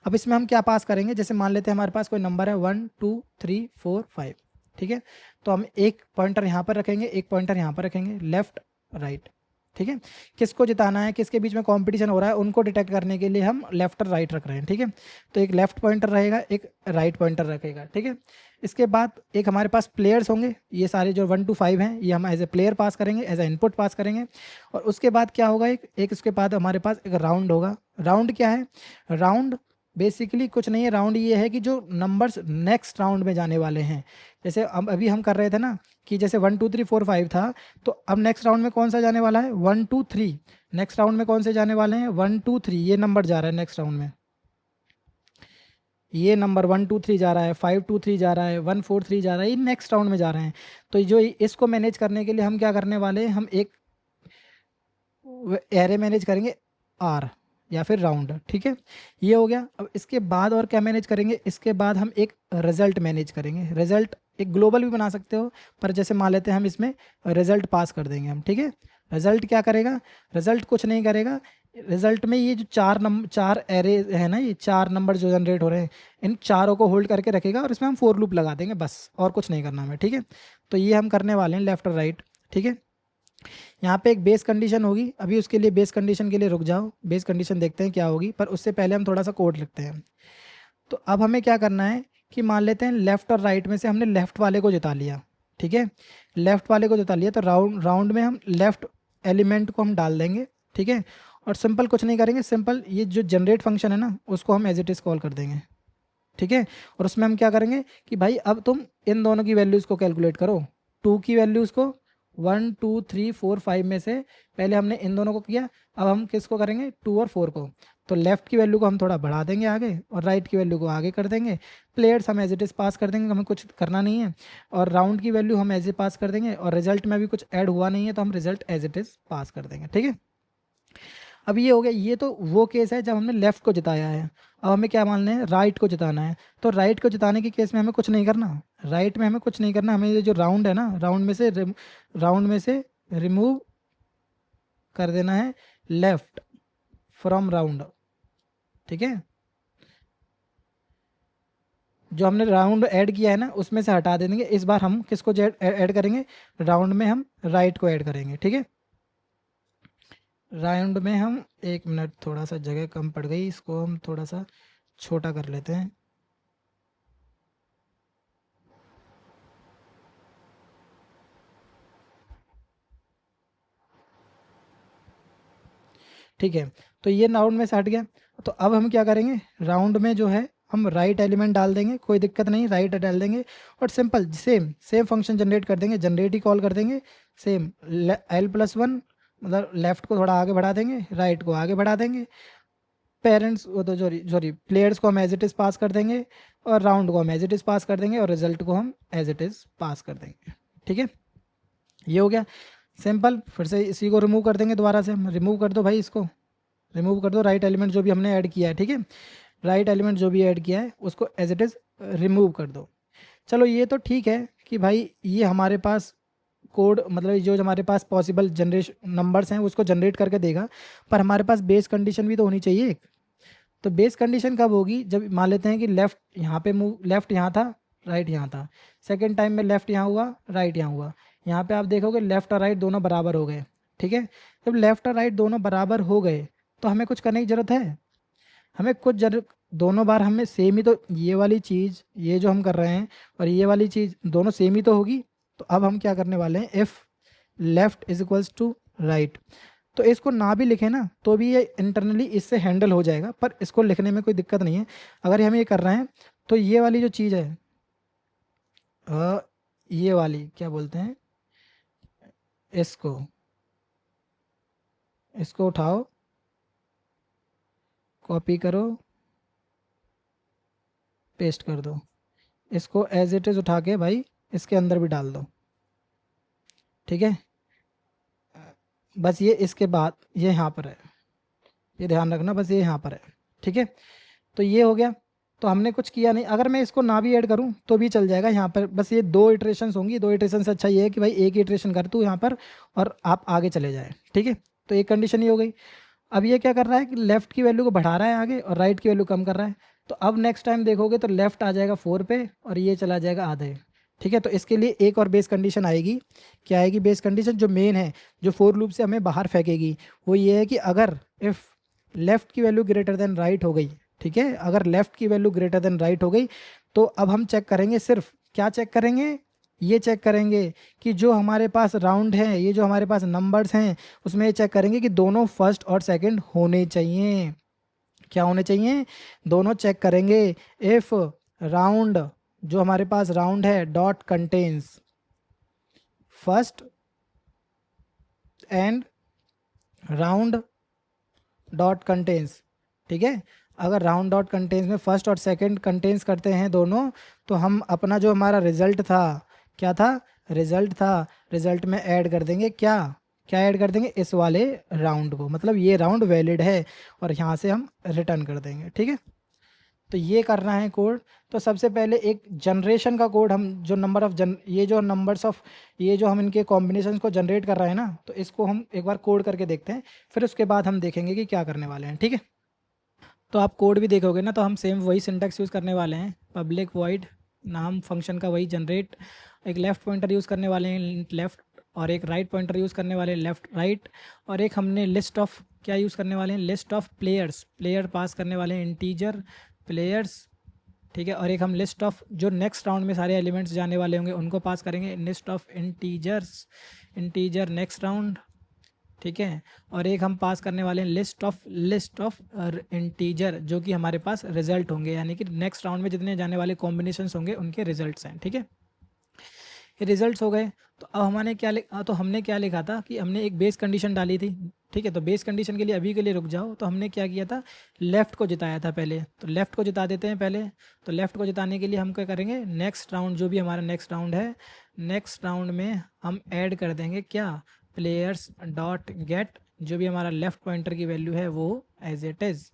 अब इसमें हम क्या पास करेंगे, जैसे मान लेते हैं हमारे पास कोई नंबर है 1 2 3 4 5। ठीक है, तो हम एक पॉइंटर यहाँ पर रखेंगे, एक पॉइंटर यहाँ पर रखेंगे, लेफ्ट राइट। ठीक है, किसको जिताना है, किसके बीच में कंपटीशन हो रहा है उनको डिटेक्ट करने के लिए हम लेफ्ट और राइट रख रहे हैं। ठीक है, तो एक लेफ्ट पॉइंटर रहेगा, एक राइट पॉइंटर रखेगा। ठीक है, इसके बाद एक हमारे पास प्लेयर्स होंगे, ये सारे जो 1 2 5 हैं ये हम एज ए प्लेयर पास करेंगे, एज ए इनपुट पास करेंगे। और उसके बाद क्या होगा, एक उसके बाद हमारे पास एक राउंड होगा। राउंड क्या है, राउंड बेसिकली कुछ नहीं है, राउंड ये है कि जो नंबर्स नेक्स्ट राउंड में जाने वाले हैं, जैसे अब अभी हम कर रहे थे ना कि जैसे 1 2 3 4 5 था, तो अब नेक्स्ट राउंड में कौन सा जाने वाला है, 1 2 3। नेक्स्ट राउंड में कौन से जाने वाले हैं, 1 2 3, ये नंबर जा रहा है नेक्स्ट राउंड में, ये नंबर 1 2 3 जा रहा है, 5 2 3 जा रहा है, 1 4 3 जा रहा है, ये नेक्स्ट राउंड में जा रहे हैं। तो जो इसको मैनेज करने के लिए हम क्या करने वाले हैं, हम एक एरे मैनेज करेंगे आर या फिर राउंड। ठीक है, ये हो गया। अब इसके बाद और क्या मैनेज करेंगे, इसके बाद हम एक रिजल्ट मैनेज करेंगे। रिजल्ट एक ग्लोबल भी बना सकते हो, पर जैसे मान लेते हैं हम इसमें रिजल्ट पास कर देंगे हम। ठीक है, रिजल्ट क्या करेगा, रिजल्ट कुछ नहीं करेगा, रिजल्ट में ये जो चार एरे है ना, ये चार नंबर जो जनरेट हो रहे हैं, इन चारों को होल्ड करके रखेगा और इसमें हम फोर लूप लगा देंगे, बस और कुछ नहीं करना हमें। ठीक है, तो ये हम करने वाले हैं लेफ्ट और राइट। ठीक है, यहाँ पे एक बेस कंडीशन होगी, अभी उसके लिए बेस कंडीशन के लिए रुक जाओ, बेस कंडीशन देखते हैं क्या होगी, पर उससे पहले हम थोड़ा सा कोड लिखते हैं। तो अब हमें क्या करना है कि मान लेते हैं लेफ्ट और राइट में से हमने लेफ्ट वाले को जिता लिया। ठीक है, लेफ्ट वाले को जिता लिया, तो राउंड में हम लेफ्ट एलिमेंट को हम डाल देंगे। ठीक है, और सिंपल कुछ नहीं करेंगे, सिंपल ये जो जनरेट फंक्शन है ना उसको हम एज इट इज़ कॉल कर देंगे। ठीक है, और उसमें हम क्या करेंगे कि भाई अब तुम इन दोनों की वैल्यूज़ को कैलकुलेट करो, 2 की वैल्यूज़ को, 1 2 3 4 5 में से पहले हमने इन दोनों को किया, अब हम किसको करेंगे, 2 और 4 को। तो लेफ्ट की वैल्यू को हम थोड़ा बढ़ा देंगे आगे और राइट की वैल्यू को आगे कर देंगे। प्लेयर्स हम एज इट इज़ पास कर देंगे, हमें कुछ करना नहीं है, और राउंड की वैल्यू हम एज ए पास कर देंगे, और रिजल्ट में भी कुछ ऐड हुआ नहीं है तो हम रिजल्ट एज इट इज़ पास कर देंगे। ठीक है, अब ये हो गया, ये तो वो केस है जब हमने लेफ्ट को जिताया है। अब हमें क्या मानना है, राइट को जिताना है। तो राइट को जिताने के केस में हमें कुछ नहीं करना, राइट में हमें कुछ नहीं करना, हमें ये जो राउंड है ना, राउंड में से रिमूव कर देना है लेफ्ट फ्रॉम राउंड। ठीक है, जो हमने राउंड ऐड किया है ना उसमें से हटा देंगे, इस बार हम किसको ऐड करेंगे, राउंड में हम राइट को ऐड करेंगे। ठीक है, राउंड में हम, एक मिनट थोड़ा सा जगह कम पड़ गई, इसको हम थोड़ा सा छोटा कर लेते हैं। ठीक है, तो ये राउंड में से हट गया। तो अब हम क्या करेंगे, राउंड में जो है हम राइट एलिमेंट डाल देंगे, कोई दिक्कत नहीं, राइट डाल देंगे और सिंपल सेम फंक्शन जनरेट कर देंगे, जनरेट ही कॉल कर देंगे। सेम L+1, मतलब लेफ्ट को थोड़ा आगे बढ़ा देंगे, राइट को आगे बढ़ा देंगे, पेरेंट्स वो तो सॉरी प्लेयर्स को हम एज इट इज़ पास कर देंगे, और राउंड को हम एज इट इज़ पास कर देंगे, और रिजल्ट को हम एज इट इज़ पास कर देंगे। ठीक है, ये हो गया सिंपल। फिर से इसी को रिमूव कर देंगे, दोबारा से हम रिमूव कर दो भाई, इसको रिमूव कर दो, राइट एलिमेंट जो भी हमने ऐड किया है। ठीक है, राइट एलिमेंट जो भी ऐड किया है उसको एज इट इज़ रिमूव कर दो। चलो ये तो ठीक है कि भाई ये हमारे पास कोड, मतलब जो हमारे पास पॉसिबल जनरेशन नंबर्स हैं उसको जनरेट करके देगा, पर हमारे पास बेस कंडीशन भी तो होनी चाहिए एक। तो बेस कंडीशन कब होगी, जब मान लेते हैं कि लेफ्ट यहाँ पे मूव, लेफ्ट यहाँ था, राइट यहाँ था, सेकेंड टाइम में लेफ्ट यहाँ हुआ, राइट यहाँ हुआ, यहाँ पे आप देखोगे लेफ्ट और राइट दोनों बराबर हो गए। ठीक है, जब लेफ्ट और राइट दोनों बराबर हो गए तो हमें कुछ करने की ज़रूरत है, हमें कुछ दोनों बार हमें सेम ही, तो ये वाली चीज़, ये जो हम कर रहे हैं और ये वाली चीज़ दोनों सेम ही तो होगी। तो अब हम क्या करने वाले हैं, if left is equals to right, तो इसको ना भी लिखें ना तो भी ये इंटरनली इससे हैंडल हो जाएगा, पर इसको लिखने में कोई दिक्कत नहीं है। अगर हम ये कर रहे हैं तो ये वाली जो चीज़ है, ये वाली क्या बोलते हैं, इसको इसको उठाओ, कॉपी करो, पेस्ट कर दो, इसको एज इट इज़ उठा के भाई इसके अंदर भी डाल दो। ठीक है, बस ये इसके बाद ये यहाँ पर है, ये ध्यान रखना, बस ये यहाँ पर है। ठीक है, तो ये हो गया। तो हमने कुछ किया नहीं, अगर मैं इसको ना भी ऐड करूँ तो भी चल जाएगा यहाँ पर, बस ये 2 इटरेशंस होंगी। 2 इटरेशन से अच्छा ये है कि भाई एक ही इटरेशन कर तू यहाँ पर और आप आगे चले जाए। ठीक है, तो एक कंडीशन ही हो गई। अब ये क्या कर रहा है कि लेफ्ट की वैल्यू को बढ़ा रहा है आगे और राइट की वैल्यू कम कर रहा है। तो अब नेक्स्ट टाइम देखोगे तो लेफ्ट आ जाएगा 4 पे और ये चला जाएगा आधे। ठीक है, तो इसके लिए एक और बेस कंडीशन आएगी। क्या आएगी बेस कंडीशन, जो मेन है, जो फोर लूप से हमें बाहर फेंकेगी, वो ये है कि अगर इफ़ लेफ्ट की वैल्यू ग्रेटर देन राइट हो गई, ठीक है, अगर लेफ्ट की वैल्यू ग्रेटर देन राइट हो गई, तो अब हम चेक करेंगे, सिर्फ क्या चेक करेंगे, ये चेक करेंगे कि जो हमारे पास राउंड है, ये जो हमारे पास नंबर्स हैं, उसमें ये चेक करेंगे कि दोनों फर्स्ट और सेकंड होने चाहिए। क्या होने चाहिए, दोनों चेक करेंगे। इफ राउंड, जो हमारे पास राउंड है, dot contains first and round dot contains, ठीक है, अगर राउंड डॉट कंटेन्स में फर्स्ट और सेकंड कंटेन्स करते हैं दोनों, तो हम अपना जो हमारा रिजल्ट था, क्या था, रिजल्ट था, रिजल्ट में ऐड कर देंगे, क्या क्या ऐड कर देंगे, इस वाले राउंड को, मतलब ये राउंड वैलिड है, और यहाँ से हम रिटर्न कर देंगे। ठीक है, तो ये करना है कोड। तो सबसे पहले एक जनरेशन का कोड, हम जो नंबर ऑफ ये जो नंबर्स ऑफ, ये जो हम इनके कॉम्बिनेशंस को जनरेट कर रहे हैं ना, तो इसको हम एक बार कोड करके देखते हैं, फिर उसके बाद हम देखेंगे कि क्या करने वाले हैं। ठीक है, तो आप कोड भी देखोगे ना, तो हम सेम वही सिंटैक्स यूज़ करने वाले हैं, पब्लिक वॉइड नाम फंक्शन का वही जनरेट, एक लेफ़्ट पॉइंटर यूज़ करने वाले हैं लेफ़्ट, और एक राइट पॉइंटर यूज़ करने वाले हैं लेफ़्ट राइट, और एक हमने लिस्ट ऑफ क्या यूज़ करने वाले हैं, लिस्ट ऑफ प्लेयर्स, प्लेयर पास करने वाले हैं इंटीजर प्लेयर्स। ठीक है, और एक हम लिस्ट ऑफ जो नेक्स्ट राउंड में सारे एलिमेंट्स जाने वाले होंगे उनको पास करेंगे, list of integers, integer next round. ठीक है, और एक हम पास करने वाले हैं लिस्ट ऑफ इंटीजर, जो कि हमारे पास रिजल्ट होंगे, यानी कि नेक्स्ट राउंड में जितने जाने वाले कॉम्बिनेशंस होंगे उनके रिजल्ट्स हैं। ठीक है, ये रिजल्ट्स हो गए। तो अब हमने क्या तो हमने क्या लिखा था कि हमने एक बेस कंडीशन डाली थी। ठीक है, तो बेस कंडीशन के लिए अभी के लिए रुक जाओ, तो हमने क्या किया था, लेफ़्ट को जिताया था पहले, तो लेफ़्ट को जिता देते हैं पहले। तो लेफ़्ट को जिताने के लिए हम क्या करेंगे, नेक्स्ट राउंड, जो भी हमारा नेक्स्ट राउंड है, नेक्स्ट राउंड में हम ऐड कर देंगे क्या, प्लेयर्स डॉट गेट, जो भी हमारा लेफ़्ट पॉइंटर की वैल्यू है वो एज इट इज़।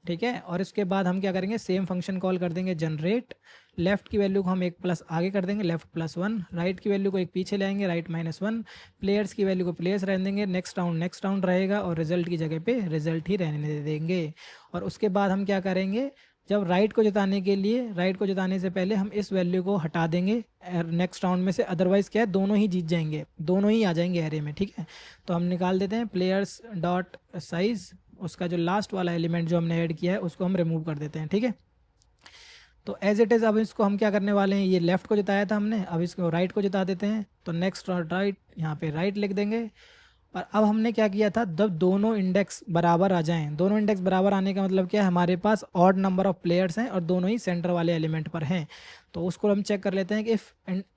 ठीक है, और इसके बाद हम क्या करेंगे, सेम फंक्शन कॉल कर देंगे जनरेट, लेफ़्ट की वैल्यू को हम एक प्लस आगे कर देंगे, लेफ़्ट +1, राइट की वैल्यू को एक पीछे ले आएंगे, राइट -1, प्लेयर्स की वैल्यू को प्लेयर्स रहने देंगे, नेक्स्ट राउंड रहेगा, और रिजल्ट की जगह पे रिजल्ट ही रहने देंगे। और उसके बाद हम क्या करेंगे, जब राइट को जिताने के लिए, राइट को जिताने से पहले हम इस वैल्यू को हटा देंगे नेक्स्ट राउंड में से, अदरवाइज़ क्या है, दोनों ही जीत जाएंगे, दोनों ही आ जाएंगे एरे में। ठीक है, तो हम निकाल देते हैं प्लेयर्स डॉट साइज, उसका जो लास्ट वाला एलिमेंट जो हमने ऐड किया है उसको हम रिमूव कर देते हैं। ठीक है, तो एज इट इज़ अब इसको हम क्या करने वाले हैं, ये लेफ़्ट को जिताया था हमने, अब इसको राइट को जिता देते हैं, तो नेक्स्ट राइट, यहाँ पे राइट लिख देंगे। और अब हमने क्या किया था, जब दोनों इंडेक्स बराबर आ जाएं, दोनों इंडेक्स बराबर आने का मतलब क्या है, हमारे पास ऑड नंबर ऑफ प्लेयर्स हैं और दोनों ही सेंटर वाले एलिमेंट पर हैं, तो उसको हम चेक कर लेते हैं कि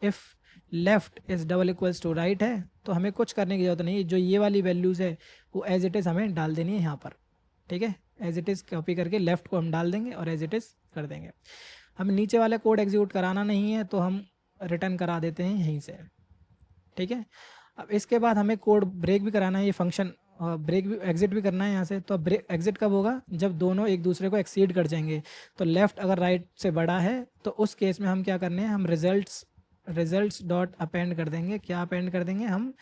if left is double equals to right है, तो हमें कुछ करने की जरूरत नहीं, जो ये वाली वैल्यूज़ है वो एज इट इज़ हमें डाल देनी है यहाँ पर। ठीक है, एज इट इज़ कॉपी करके लेफ़्ट को हम डाल देंगे और एज इट इज़ कर देंगे। हमें नीचे वाला कोड एग्जीक्यूट कराना नहीं है, तो हम रिटर्न करा देते हैं यहीं से। ठीक है, अब इसके बाद हमें कोड ब्रेक भी कराना है, ये फंक्शन ब्रेक भी, एग्जिट भी करना है यहाँ से। तो अब ब्रेक एग्जिट कब होगा, जब दोनों एक दूसरे को एक्सीड कर जाएंगे, तो लेफ़्ट अगर राइट से बड़ा है तो उस केस में हम क्या करने हैं, हम रिजल्ट्स डॉट अपेंड कर देंगे, क्या अपेंड कर देंगे हम,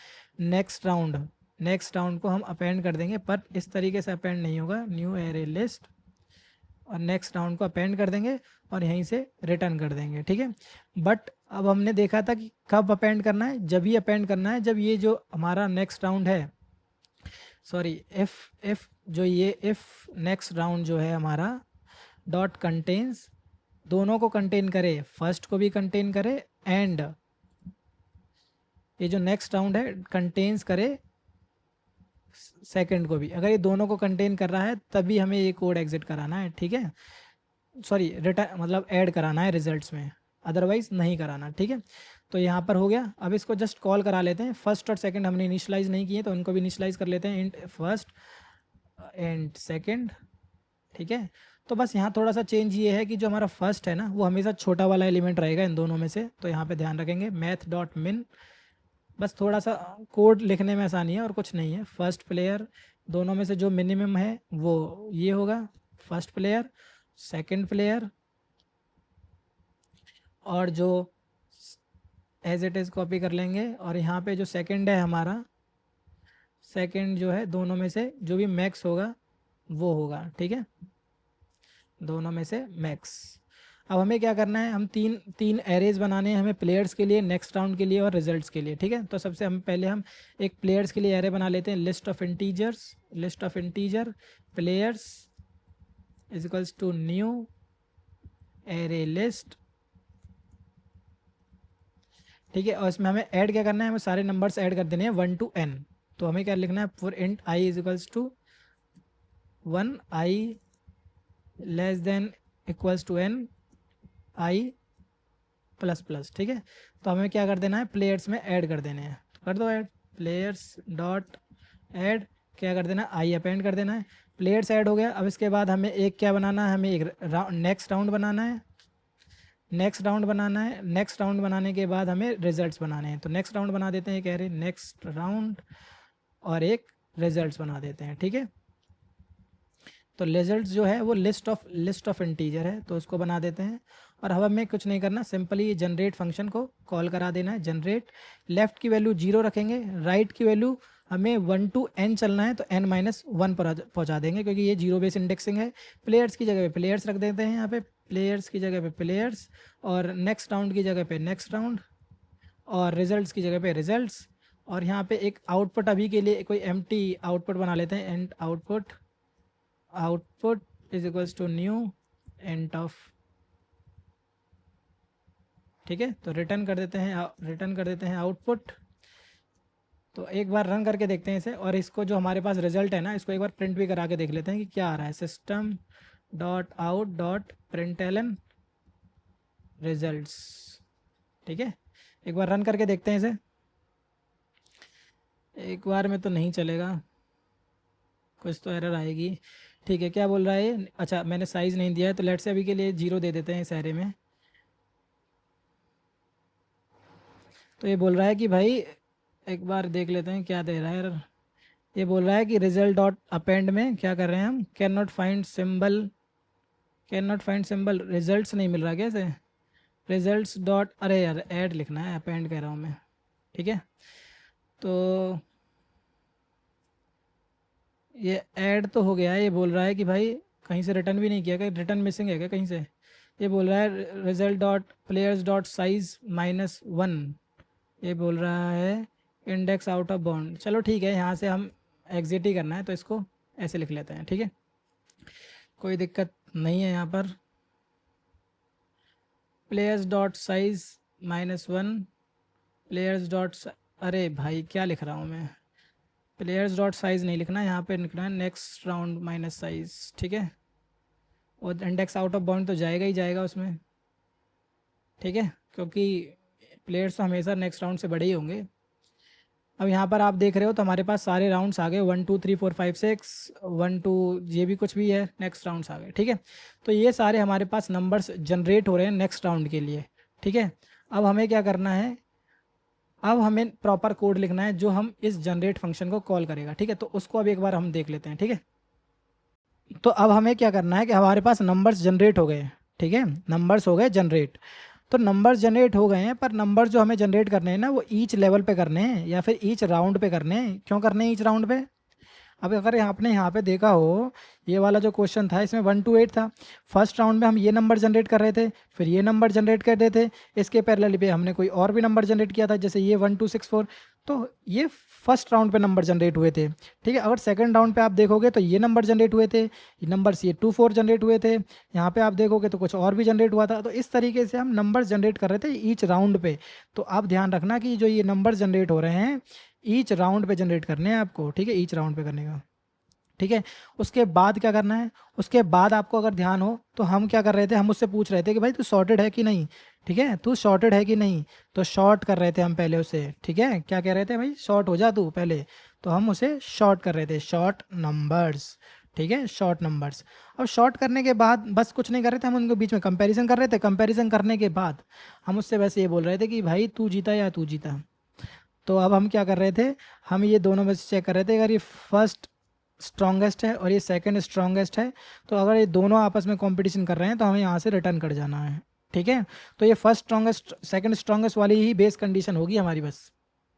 नेक्स्ट राउंड को हम अपेंड कर देंगे, पर इस तरीके से अपेंड नहीं होगा, न्यू एरे लिस्ट, और नेक्स्ट राउंड को अपेंड कर देंगे और यहीं से रिटर्न कर देंगे। ठीक है, बट अब हमने देखा था कि कब अपेंड करना है, जब ही अपेंड करना है जब ये जो हमारा नेक्स्ट राउंड है, सॉरी इफ़ जो ये इफ़ नेक्स्ट राउंड जो है हमारा, डॉट कंटेन्स, दोनों को कंटेन करे, फर्स्ट को भी कंटेन करे एंड ये जो नेक्स्ट राउंड है कंटेन्स करे सेकंड को भी। अगर ये दोनों को कंटेन कर रहा है तभी हमें ये कोड एग्जिट कराना है, ठीक है, सॉरी रिटर्न मतलब ऐड कराना है रिजल्ट्स में, अदरवाइज नहीं कराना, ठीक है। तो यहाँ पर हो गया। अब इसको जस्ट कॉल करा लेते हैं। फर्स्ट और सेकंड हमने इनिशियलाइज नहीं किए तो इनको भी इनिशियलाइज कर लेते हैं, इंट फर्स्ट एंड सेकंड, ठीक है। तो बस यहाँ थोड़ा सा चेंज ये है कि जो हमारा फर्स्ट है ना वो हमेशा छोटा वाला एलिमेंट रहेगा इन दोनों में से, तो यहाँ पे ध्यान रखेंगे मैथ डॉट मिन। बस थोड़ा सा कोड लिखने में आसानी है और कुछ नहीं है। फर्स्ट प्लेयर दोनों में से जो मिनिमम है वो ये होगा, फर्स्ट प्लेयर, सेकंड प्लेयर, और जो एज इट इज़ कॉपी कर लेंगे, और यहाँ पे जो सेकंड है हमारा, सेकंड जो है दोनों में से जो भी मैक्स होगा वो होगा, ठीक है, दोनों में से मैक्स। अब हमें क्या करना है, हम तीन एरेज बनाने हैं हमें, प्लेयर्स के लिए, नेक्स्ट राउंड के लिए और रिजल्ट्स के लिए, ठीक है। तो सबसे हम पहले हम एक प्लेयर्स के लिए एरे बना लेते हैं, list of integers, list of integer players is equals to new array list, ठीक है। और इसमें हमें ऐड क्या करना है, हमें सारे नंबर्स ऐड कर देने हैं 1 to n। तो हमें क्या लिखना है, for int i is equals to 1, i less than equals to n, i plus plus, ठीक है। तो हमें क्या कर देना है, प्लेयर्स में ऐड कर देने हैं, तो कर दो ऐड, प्लेयर्स डॉट ऐड, क्या कर देना है, आई अपेंड कर देना है, प्लेयर्स ऐड हो गया। अब इसके बाद हमें एक क्या बनाना है, हमें एक नेक्स्ट राउंड बनाना है, नेक्स्ट राउंड बनाना है, नेक्स्ट राउंड बनाने के बाद हमें रिजल्ट्स बनाने हैं। तो नेक्स्ट राउंड बना देते हैं, कह रहे नेक्स्ट राउंड, और एक रिजल्ट्स बना देते हैं, ठीक है। तो रिजल्ट्स जो है वो लिस्ट ऑफ इंटीजर है, तो उसको बना देते हैं। और अब हमें कुछ नहीं करना, सिंपली ये जनरेट फंक्शन को कॉल करा देना है। जनरेट, लेफ्ट की वैल्यू 0 रखेंगे, राइट की वैल्यू हमें 1 to n चलना है तो n-1 पर पहुंचा देंगे, क्योंकि ये जीरो बेस इंडेक्सिंग है। प्लेयर्स की जगह पे प्लेयर्स रख देते हैं, यहाँ पे प्लेयर्स की जगह पे प्लेयर्स, और नेक्स्ट राउंड की जगह पे नेक्स्ट राउंड, और रिजल्ट्स की जगह पे रिजल्ट्स। और यहाँ पे एक आउटपुट अभी के लिए कोई एम्प्टी आउटपुट बना लेते हैं, and output is equals to new int of, ठीक है। तो रिटर्न कर देते हैं आउटपुट। तो एक बार रन करके देखते हैं इसे, और इसको जो हमारे पास रिजल्ट है ना इसको एक बार प्रिंट भी करा के देख लेते हैं कि क्या आ रहा है। System dot out dot println results, ठीक है। एक बार रन करके देखते हैं इसे, एक बार में तो नहीं चलेगा, कुछ तो एरर आएगी, ठीक है। क्या बोल रहा है, अच्छा मैंने साइज़ नहीं दिया है, तो लेट से अभी के लिए 0 दे देते हैं इस एरे में। तो ये बोल रहा है कि भाई एक बार देख लेते हैं क्या दे रहा है एरर। ये बोल रहा है कि रिजल्ट डॉट अपेंड में क्या कर रहे हैं हम, can not find symbol, results नहीं मिल रहा कैसे, रिजल्ट्स डॉट, अरे यार ऐड लिखना है, अपेंड कह रहा हूँ मैं, ठीक है। तो ये ऐड तो हो गया है, ये बोल रहा है कि भाई कहीं से रिटर्न भी नहीं किया, कहीं रिटर्न मिसिंग है क्या कहीं से। ये बोल रहा है result dot players dot size -1, ये बोल रहा है इंडेक्स आउट ऑफ बाउंड। चलो ठीक है, यहाँ से हम एग्जिट ही करना है तो इसको ऐसे लिख लेते हैं, ठीक है, कोई दिक्कत नहीं है यहाँ पर। Players dot size -1, players dot, अरे भाई क्या लिख रहा हूँ मैं, प्लेयर्स डॉट साइज नहीं लिखना, यहाँ पे लिखना है नेक्स्ट राउंड माइनस साइज, ठीक है। और इंडेक्स आउट ऑफ बाउंड तो जाएगा ही जाएगा उसमें, ठीक है, क्योंकि प्लेयर्स तो हमेशा नेक्स्ट राउंड से बड़े ही होंगे। अब यहाँ पर आप देख रहे हो तो हमारे पास सारे राउंड्स आ गए, 1 2 3 4 5 6 1 2, ये भी कुछ भी है, नेक्स्ट राउंड्स आ गए, ठीक है। तो ये सारे हमारे पास नंबर्स जनरेट हो रहे हैं नेक्स्ट राउंड के लिए, ठीक है। अब हमें क्या करना है, अब हमें प्रॉपर कोड लिखना है जो हम इस जनरेट फंक्शन को कॉल करेगा, ठीक है। तो उसको अब एक बार हम देख लेते हैं, ठीक है। तो अब हमें क्या करना है कि हमारे पास नंबर्स जनरेट हो गए, ठीक है, नंबर्स हो गए जनरेट। तो नंबर्स जनरेट हो गए हैं, पर नंबर जो हमें जनरेट करने हैं ना वो ईच लेवल पे करने हैं या फिर ईच राउंड पे करने हैं। क्यों करने हैं ईच राउंड पे, अब अगर आपने यहाँ पे देखा हो ये वाला जो क्वेश्चन था इसमें 1 to 8 था, फर्स्ट राउंड में हम ये नंबर जनरेट कर रहे थे, फिर ये नंबर जनरेट कर रहे थे, इसके पैरेलल पे हमने कोई और भी नंबर जनरेट किया था, जैसे ये 1 2 6 4। तो ये फर्स्ट राउंड पे नंबर जनरेट हुए थे, ठीक है। अगर सेकंड राउंड पे आप देखोगे तो ये नंबर जनरेट हुए थे, ये नंबर्स ये 2 4 जनरेट हुए थे, यहाँ पे आप देखोगे तो कुछ और भी जनरेट हुआ था। तो इस तरीके से हम नंबर्स जनरेट कर रहे थे ईच राउंड पे। तो आप ध्यान रखना कि जो ये नंबर जनरेट हो रहे हैं ईच राउंड पे जनरेट करने हैं आपको, ठीक है, ईच राउंड पे करने का, ठीक है। उसके बाद क्या करना है, उसके बाद आपको अगर ध्यान हो तो हम क्या कर रहे थे, हम उससे पूछ रहे थे कि भाई तू सॉर्टेड है कि नहीं, ठीक है, तू सॉर्टेड है कि नहीं। तो शॉर्ट कर रहे थे हम पहले उसे, ठीक है, क्या कह रहे थे भाई, शॉर्ट हो जा तू पहले। तो हम उसे शॉर्ट कर रहे थे, शॉर्ट नंबर्स, ठीक है, शॉर्ट नंबर्स। अब शॉर्ट करने के बाद बस कुछ नहीं कर रहे थे, हम उनके बीच में कंपैरिजन कर रहे थे। कंपैरिजन करने के बाद हम उससे वैसे ये बोल रहे थे कि भाई तू जीता या तू जीता। तो अब हम क्या कर रहे थे, हम ये दोनों में से चेक कर रहे थे, अगर ये फर्स्ट स्ट्रॉन्गेस्ट है और ये सेकंड स्ट्रॉन्गेस्ट है, तो अगर ये दोनों आपस में कंपटीशन कर रहे हैं तो हमें यहाँ से रिटर्न कर जाना है, ठीक है। तो ये फर्स्ट स्ट्रॉन्गेस्ट सेकंड स्ट्रॉन्गेस्ट वाली ही बेस कंडीशन होगी हमारी बस,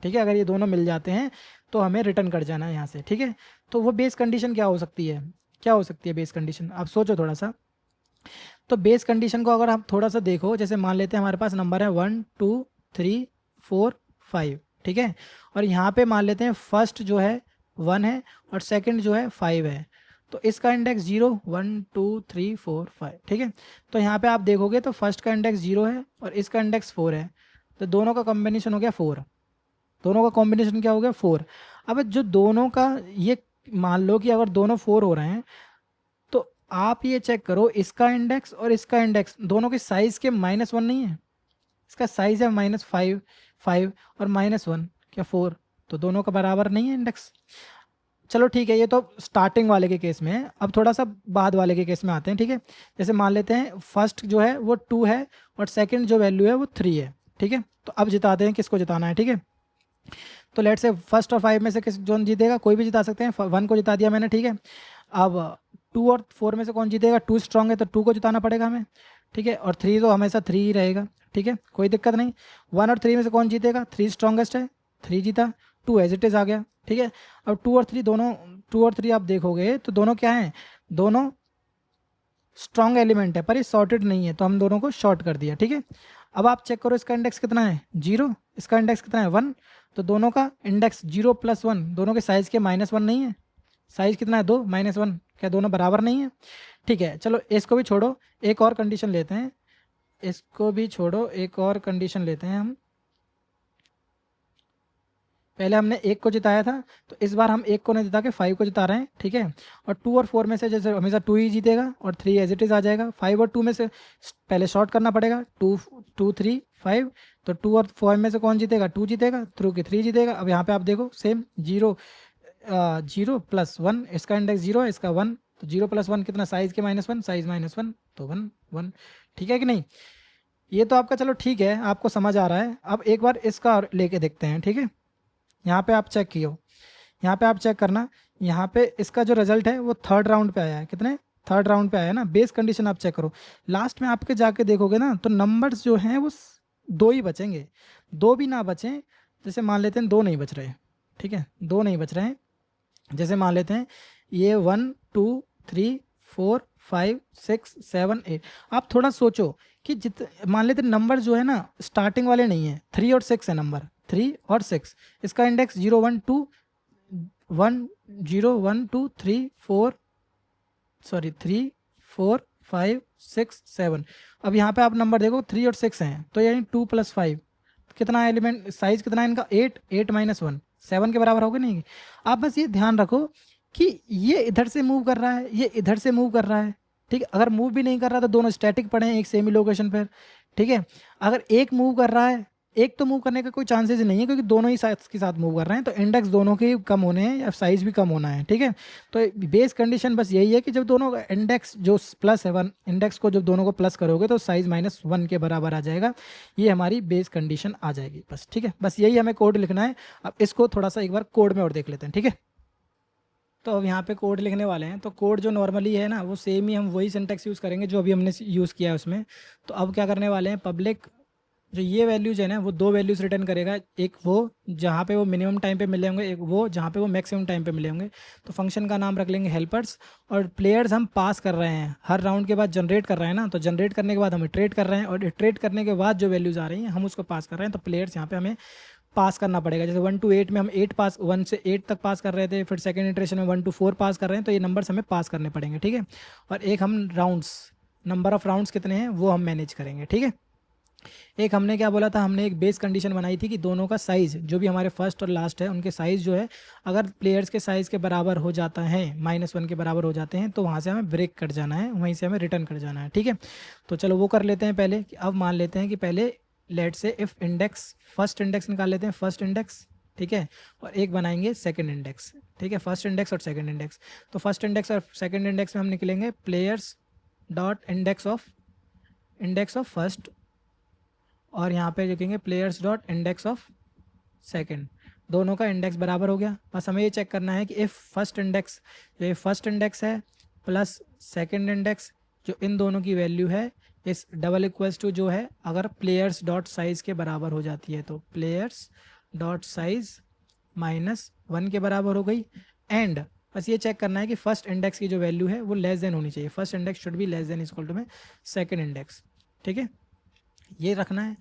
ठीक है। अगर ये दोनों मिल जाते हैं तो हमें रिटर्न कर जाना है यहाँ से, ठीक है। तो वो बेस कंडीशन क्या हो सकती है, क्या हो सकती है बेस कंडीशन, आप सोचो थोड़ा सा। तो बेस कंडीशन को अगर आप थोड़ा सा देखो, जैसे मान लेते हैं हमारे पास नंबर है 1 2 3 4 5, ठीक है। और यहाँ पे मान लेते हैं फर्स्ट जो है 1 है और सेकंड जो है 5 है। तो इसका इंडेक्स 0 1 2 3 4 5, ठीक है। तो यहाँ पे आप देखोगे तो फर्स्ट का इंडेक्स 0 है और इसका इंडेक्स 4 है। तो दोनों का कॉम्बिनेशन हो गया 4, दोनों का कॉम्बिनेशन क्या हो गया 4। अब जो दोनों का ये मान लो कि अगर दोनों 4 हो रहे हैं तो आप ये चेक करो, इसका इंडेक्स और इसका इंडेक्स दोनों के साइज के -1 नहीं है। इसका साइज है -5 5 और -1 क्या 4, तो दोनों का बराबर नहीं है इंडेक्स। चलो ठीक है, ये तो स्टार्टिंग वाले के केस में है। अब थोड़ा सा बाद वाले के केस में आते हैं, ठीक है। जैसे मान लेते हैं फर्स्ट जो है वो 2 है और सेकंड जो वैल्यू है वो 3 है, ठीक है। तो अब जिताते हैं, किसको जिताना है, ठीक है। तो लेट से फर्स्ट और 5 में से किस जोन जीतेगा, कोई भी जिता सकते हैं। 1 को जिता दिया मैंने, ठीक है। अब 2 और 4 में से कौन जीतेगा, 2 स्ट्रांग है तो 2 को जिताना पड़ेगा हमें, ठीक है। और 3 तो हमेशा 3 ही रहेगा, ठीक है, कोई दिक्कत नहीं। 1 और 3 में से कौन जीतेगा, 3 स्ट्रॉन्गेस्ट है, 3 जीता, 2 एज इट इज आ गया, ठीक है। अब 2 और 3 दोनों, 2 और 3 आप देखोगे तो दोनों क्या हैं, दोनों स्ट्रॉन्ग एलिमेंट है पर ये सॉर्टेड नहीं है, तो हम दोनों को शॉर्ट कर दिया, ठीक है। अब आप चेक करो इसका इंडेक्स कितना है 0, इसका इंडेक्स कितना है 1। तो दोनों का इंडेक्स 0 + 1, दोनों के साइज के -1 नहीं है। साइज कितना है 2 -1, क्या दोनों बराबर नहीं है, ठीक है। चलो इसको भी छोड़ो, एक और कंडीशन लेते हैं, इसको भी छोड़ो, एक और कंडीशन लेते हैं हम। पहले हमने 1 को जिताया था, तो इस बार हम 1 को नहीं जिता के 5 को जिता रहे हैं, ठीक है। और 2 और 4 में से जैसे हमेशा 2 ही जीतेगा और 3 एज इट इज आ जाएगा। 5 और 2 में से पहले शॉर्ट करना पड़ेगा, 2 2 3 5। तो 2 और 4 में से कौन जीतेगा, 2 जीतेगा, थ्रू की 3 जीतेगा। अब यहाँ पे आप देखो सेम 0 0 + 1, इसका इंडेक्स 0 है, इसका 1, तो 0 + 1 कितना, साइज के -1, साइज -1 तो 1 1, ठीक है कि नहीं। ये तो आपका चलो ठीक है, आपको समझ आ रहा है। अब एक बार इसका लेके देखते हैं, ठीक है। यहाँ पे आप चेक कियो, यहाँ पे आप चेक करना, यहाँ पे इसका जो रिजल्ट है वो थर्ड राउंड पे आया है, कितने, थर्ड राउंड पे आया है ना। बेस कंडीशन आप चेक करो, लास्ट में आपके जाके देखोगे ना तो नंबर्स जो हैं वो 2 ही बचेंगे। 2 भी ना बचें, जैसे मान लेते हैं 2 नहीं बच रहे, ठीक है, 2 नहीं बच रहे हैं। जैसे मान लेते हैं ये 1 2 3 4 5 6 7 8। आप थोड़ा सोचो कि मान लेते नंबर जो है ना स्टार्टिंग वाले नहीं है, 3 और 6 है नंबर, 3 और 6। इसका इंडेक्स 0 1 2 1 0 1 2 3 4 सॉरी 3 4 5 6 7। अब यहाँ पे आप नंबर देखो 3 और 6 हैं, तो यानी 2 + 5 कितना एलिमेंट, साइज कितना है इनका 8 8 -1 7 के बराबर होगा नहीं। आप बस ये ध्यान रखो कि ये इधर से मूव कर रहा है, ये इधर से मूव कर रहा है, ठीक है। अगर मूव भी नहीं कर रहा तो दोनों स्टैटिक पड़े हैं एक सेमी लोकेशन पर, ठीक है। अगर एक मूव कर रहा है, एक तो मूव करने का कोई चांसेस नहीं है क्योंकि दोनों ही साइज के साथ मूव कर रहे हैं, तो इंडेक्स दोनों के कम होने हैं या साइज भी कम होना है, ठीक है। तो बेस कंडीशन बस यही है कि जब दोनों का इंडेक्स जो प्लस है 1, इंडेक्स को जब दोनों को प्लस करोगे तो साइज -1 के बराबर आ जाएगा। ये हमारी बेस कंडीशन आ जाएगी बस, ठीक है। बस यही हमें कोड लिखना है। अब इसको थोड़ा सा एक बार कोड में और देख लेते हैं, ठीक है। तो अब यहाँ पे कोड लिखने वाले हैं, तो कोड जो नॉर्मली है ना वो सेम ही, हम वही सिंटेक्स यूज़ करेंगे जो अभी हमने यूज़ किया है उसमें। तो अब क्या करने वाले हैं, पब्लिक जो ये वैल्यूज है ना वो 2 वैल्यूज रिटर्न करेगा, एक वो जहाँ पे वो मिनिमम टाइम पे मिले होंगे, एक वो जहाँ पे वो मैक्सिमम टाइम पे मिले होंगे। तो फंक्शन का नाम रख लेंगे हेल्पर्स, और प्लेयर्स हम पास कर रहे हैं, हर राउंड के बाद जनरेट कर रहे हैं ना, तो जनरेट करने के बाद हम इटरेट कर रहे हैं, और इटरेट करने के बाद जो वैल्यूज़ आ रही हैं हम उसको पास कर रहे हैं। तो प्लेयर्स यहाँ पे हमें पास करना पड़ेगा। जैसे 1 to 8 में हम 8 पास 1 से 8 तक पास कर रहे थे, फिर सेकंड इटरेशन में 1 to 4 पास कर रहे हैं, तो ये नंबर्स हमें पास करने पड़ेंगे, ठीक है। और एक हम राउंड्स, नंबर ऑफ राउंड्स कितने हैं वो हम मैनेज करेंगे, ठीक है। एक हमने क्या बोला था, हमने एक बेस कंडीशन बनाई थी कि दोनों का साइज़ जो भी हमारे फर्स्ट और लास्ट है उनके साइज़ जो है अगर प्लेयर्स के साइज़ के बराबर हो जाता है, -1 के बराबर हो जाते हैं, तो वहाँ से हमें ब्रेक कट जाना है, वहीं से हमें रिटर्न कर जाना है, ठीक है। तो चलो वो कर लेते हैं पहले। अब मान लेते हैं कि पहले लेट से इफ़ इंडेक्स, फर्स्ट इंडेक्स निकाल लेते हैं, फर्स्ट इंडेक्स, ठीक है, और एक बनाएंगे सेकंड इंडेक्स, ठीक है, फर्स्ट इंडेक्स और सेकंड इंडेक्स। तो फर्स्ट इंडेक्स और सेकंड इंडेक्स में हम निकलेंगे players dot index of first, और यहाँ पे लिखेंगे players dot index of second. दोनों का इंडेक्स बराबर हो गया। बस हमें ये चेक करना है कि इफ़ फर्स्ट इंडेक्स, जो फर्स्ट इंडेक्स है प्लस सेकंड इंडेक्स, जो इन दोनों की वैल्यू है इस डबल इक्वल्स टू जो है अगर प्लेयर्स डॉट साइज़ के बराबर हो जाती है, तो प्लेयर्स डॉट साइज़ -1 के बराबर हो गई। एंड बस ये चेक करना है कि फर्स्ट इंडेक्स की जो वैल्यू है वो लेस देन होनी चाहिए, first index should be less than equal to में सेकंड इंडेक्स, ठीक है, ये रखना है।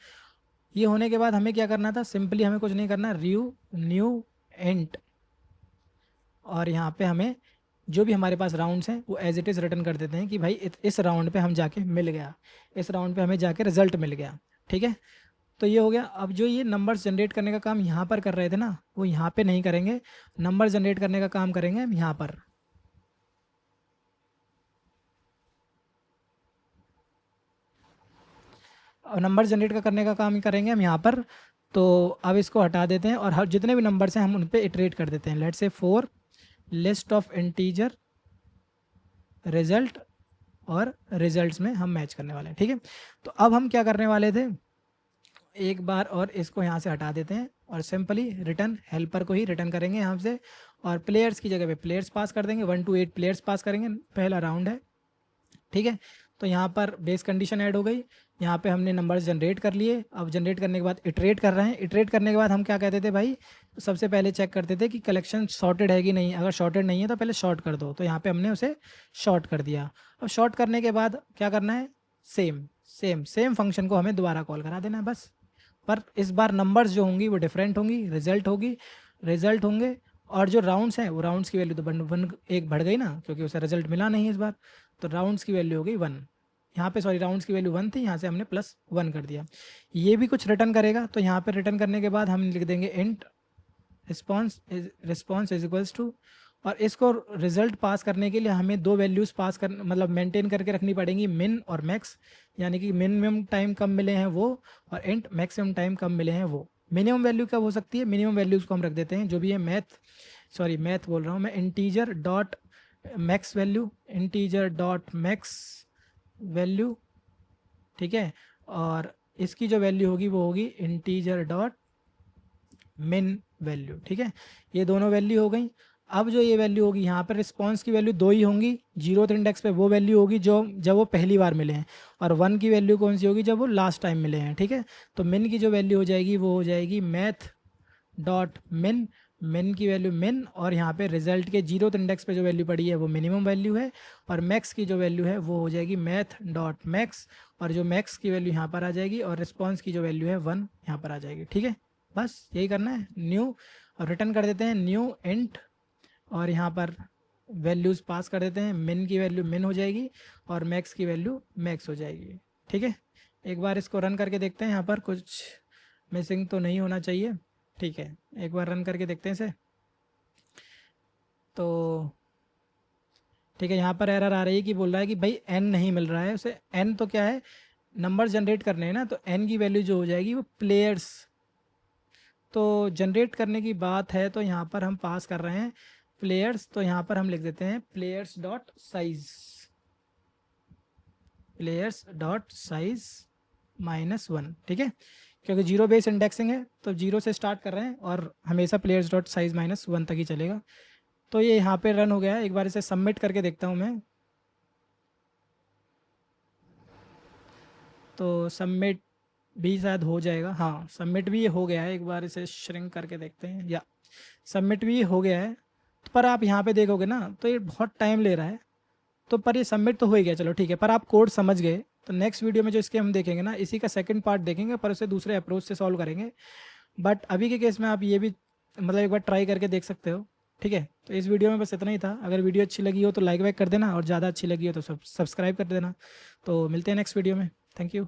ये होने के बाद हमें क्या करना था, सिंपली हमें कुछ नहीं करना, न्यू एंट, और यहाँ पे हमें जो भी हमारे पास राउंड्स हैं वो एज इट इज़ रिटर्न कर देते हैं कि भाई इस राउंड पे हम जाके मिल गया, इस राउंड पे हमें जाके रिजल्ट मिल गया, ठीक है। तो ये हो गया। अब जो ये नंबर्स जनरेट करने का काम यहाँ पर कर रहे थे ना, वो यहाँ पे नहीं करेंगे, नंबर जनरेट करने का काम करेंगे हम यहाँ पर। नंबर जनरेट करने का काम करेंगे हम यहाँ पर। तो अब इसको हटा देते हैं और हर जितने भी नंबर्स हैं हम उन पर इटरेट कर देते हैं। Let's say 4 list of integer result, और रिजल्ट्स में हम मैच करने वाले हैं, ठीक है। तो अब हम क्या करने वाले थे, एक बार और इसको यहाँ से हटा देते हैं और सिंपली रिटर्न हेल्पर को ही रिटर्न करेंगे यहाँ से, और प्लेयर्स की जगह पे प्लेयर्स पास कर देंगे, 1 to 8 प्लेयर्स पास करेंगे, पहला राउंड है, ठीक है। तो यहाँ पर बेस कंडीशन ऐड हो गई, यहाँ पे हमने नंबर्स जनरेट कर लिए। अब जनरेट करने के बाद इटरेट कर रहे हैं। इटरेट करने के बाद हम क्या कहते थे भाई, सबसे पहले चेक करते थे कि कलेक्शन सॉर्टेड है कि नहीं, अगर सॉर्टेड नहीं है तो पहले शॉर्ट कर दो, तो यहाँ पे हमने उसे शॉर्ट कर दिया। अब शॉर्ट करने के बाद क्या करना है, सेम फंक्शन को हमें दोबारा कॉल करा देना है बस। पर इस बार नंबर्स जो होंगी वो डिफरेंट होंगी, रिजल्ट होंगे, और जो राउंड्स हैं वो राउंड्स की वैल्यू तो एक बढ़ गई ना, क्योंकि उसे रिजल्ट मिला नहीं इस बार, तो राउंड्स की वैल्यू हो गई 1। यहाँ पे सॉरी राउंड्स की वैल्यू 1 थी, यहाँ से हमने +1 कर दिया। ये भी कुछ रिटर्न करेगा, तो यहाँ पे रिटर्न करने के बाद हम लिख देंगे int response is equals to, और इसको रिजल्ट पास करने के लिए हमें दो वैल्यूज़ पास कर मतलब मेंटेन करके रखनी पड़ेंगी, मिन और मैक्स, यानी कि मिनिमम टाइम कब मिले हैं वो, और इंट मैक्सिमम टाइम कब मिले हैं वो। मिनिमम वैल्यू कब हो सकती है, मिनिमम वैल्यूज़ को हम रख देते हैं जो भी है मैथ बोल रहा हूँ मैं, इंटीजर डॉट मैक्स वैल्यू, ठीक है, और इसकी जो वैल्यू होगी वो होगी इंटीजर डॉट मिन वैल्यू, ठीक है। ये दोनों वैल्यू हो गई। अब जो ये वैल्यू होगी यहाँ पर रिस्पॉन्स की वैल्यू 2 ही होंगी, 0th इंडेक्स पे वो वैल्यू होगी जो जब वो पहली बार मिले हैं, और 1 की वैल्यू कौन सी होगी, जब वो लास्ट टाइम मिले हैं, ठीक है। तो मिन की जो वैल्यू हो जाएगी वो हो जाएगी मैथ डॉट मिन की वैल्यू मिन, और यहाँ पे रिजल्ट के 0th इंडेक्स पे जो वैल्यू पड़ी है वो मिनिमम वैल्यू है, और मैक्स की जो वैल्यू है वो हो जाएगी मैथ डॉट मैक्स, और जो मैक्स की वैल्यू यहाँ पर आ जाएगी, और रिस्पॉन्स की जो वैल्यू है 1 यहाँ पर आ जाएगी, ठीक है। बस यही करना है, न्यू, और रिटर्न कर देते हैं न्यू इंट, और यहाँ पर वैल्यूज़ पास कर देते हैं, मिन की वैल्यू मिन हो जाएगी और मैक्स की वैल्यू मैक्स हो जाएगी, ठीक है। एक बार इसको रन करके देखते हैं, यहाँ पर कुछ मिसिंग तो नहीं होना चाहिए, ठीक है। एक बार रन करके देखते हैं इसे, तो ठीक है, यहाँ पर एरर आ रही है कि बोल रहा है कि भाई n नहीं मिल रहा है उसे। n तो क्या है, नंबर जनरेट करने हैं ना, तो n की वैल्यू जो हो जाएगी वो प्लेयर्स, तो जनरेट करने की बात है तो यहाँ पर हम पास कर रहे हैं प्लेयर्स, तो यहाँ पर हम लिख देते हैं प्लेयर्स डॉट साइज -1, ठीक है, क्योंकि 0 बेस इंडेक्सिंग है तो 0 से स्टार्ट कर रहे हैं और हमेशा प्लेयर्स डॉट साइज -1 तक ही चलेगा। तो ये यहाँ पे रन हो गया है। एक बार इसे सबमिट करके देखता हूँ मैं, तो सबमिट भी शायद हो जाएगा, हाँ सबमिट भी हो गया है। एक बार इसे श्रिंक करके देखते हैं, या सबमिट भी हो गया है। पर आप यहाँ पे देखोगे ना तो ये बहुत टाइम ले रहा है, तो पर ये सबमिट तो हो ही गया, चलो ठीक है। पर आप कोड समझ गए, तो नेक्स्ट वीडियो में जो इसके हम देखेंगे ना, इसी का सेकंड पार्ट देखेंगे, पर उसे दूसरे अप्रोच से सॉल्व करेंगे। बट अभी के केस में आप ये भी मतलब एक बार ट्राई करके देख सकते हो। ठीक है, तो इस वीडियो में बस इतना ही था। अगर वीडियो अच्छी लगी हो तो लाइक वाइक कर देना, और ज़्यादा अच्छी लगी हो तो सब्सक्राइब कर देना। तो मिलते हैं नेक्स्ट वीडियो में। Thank you.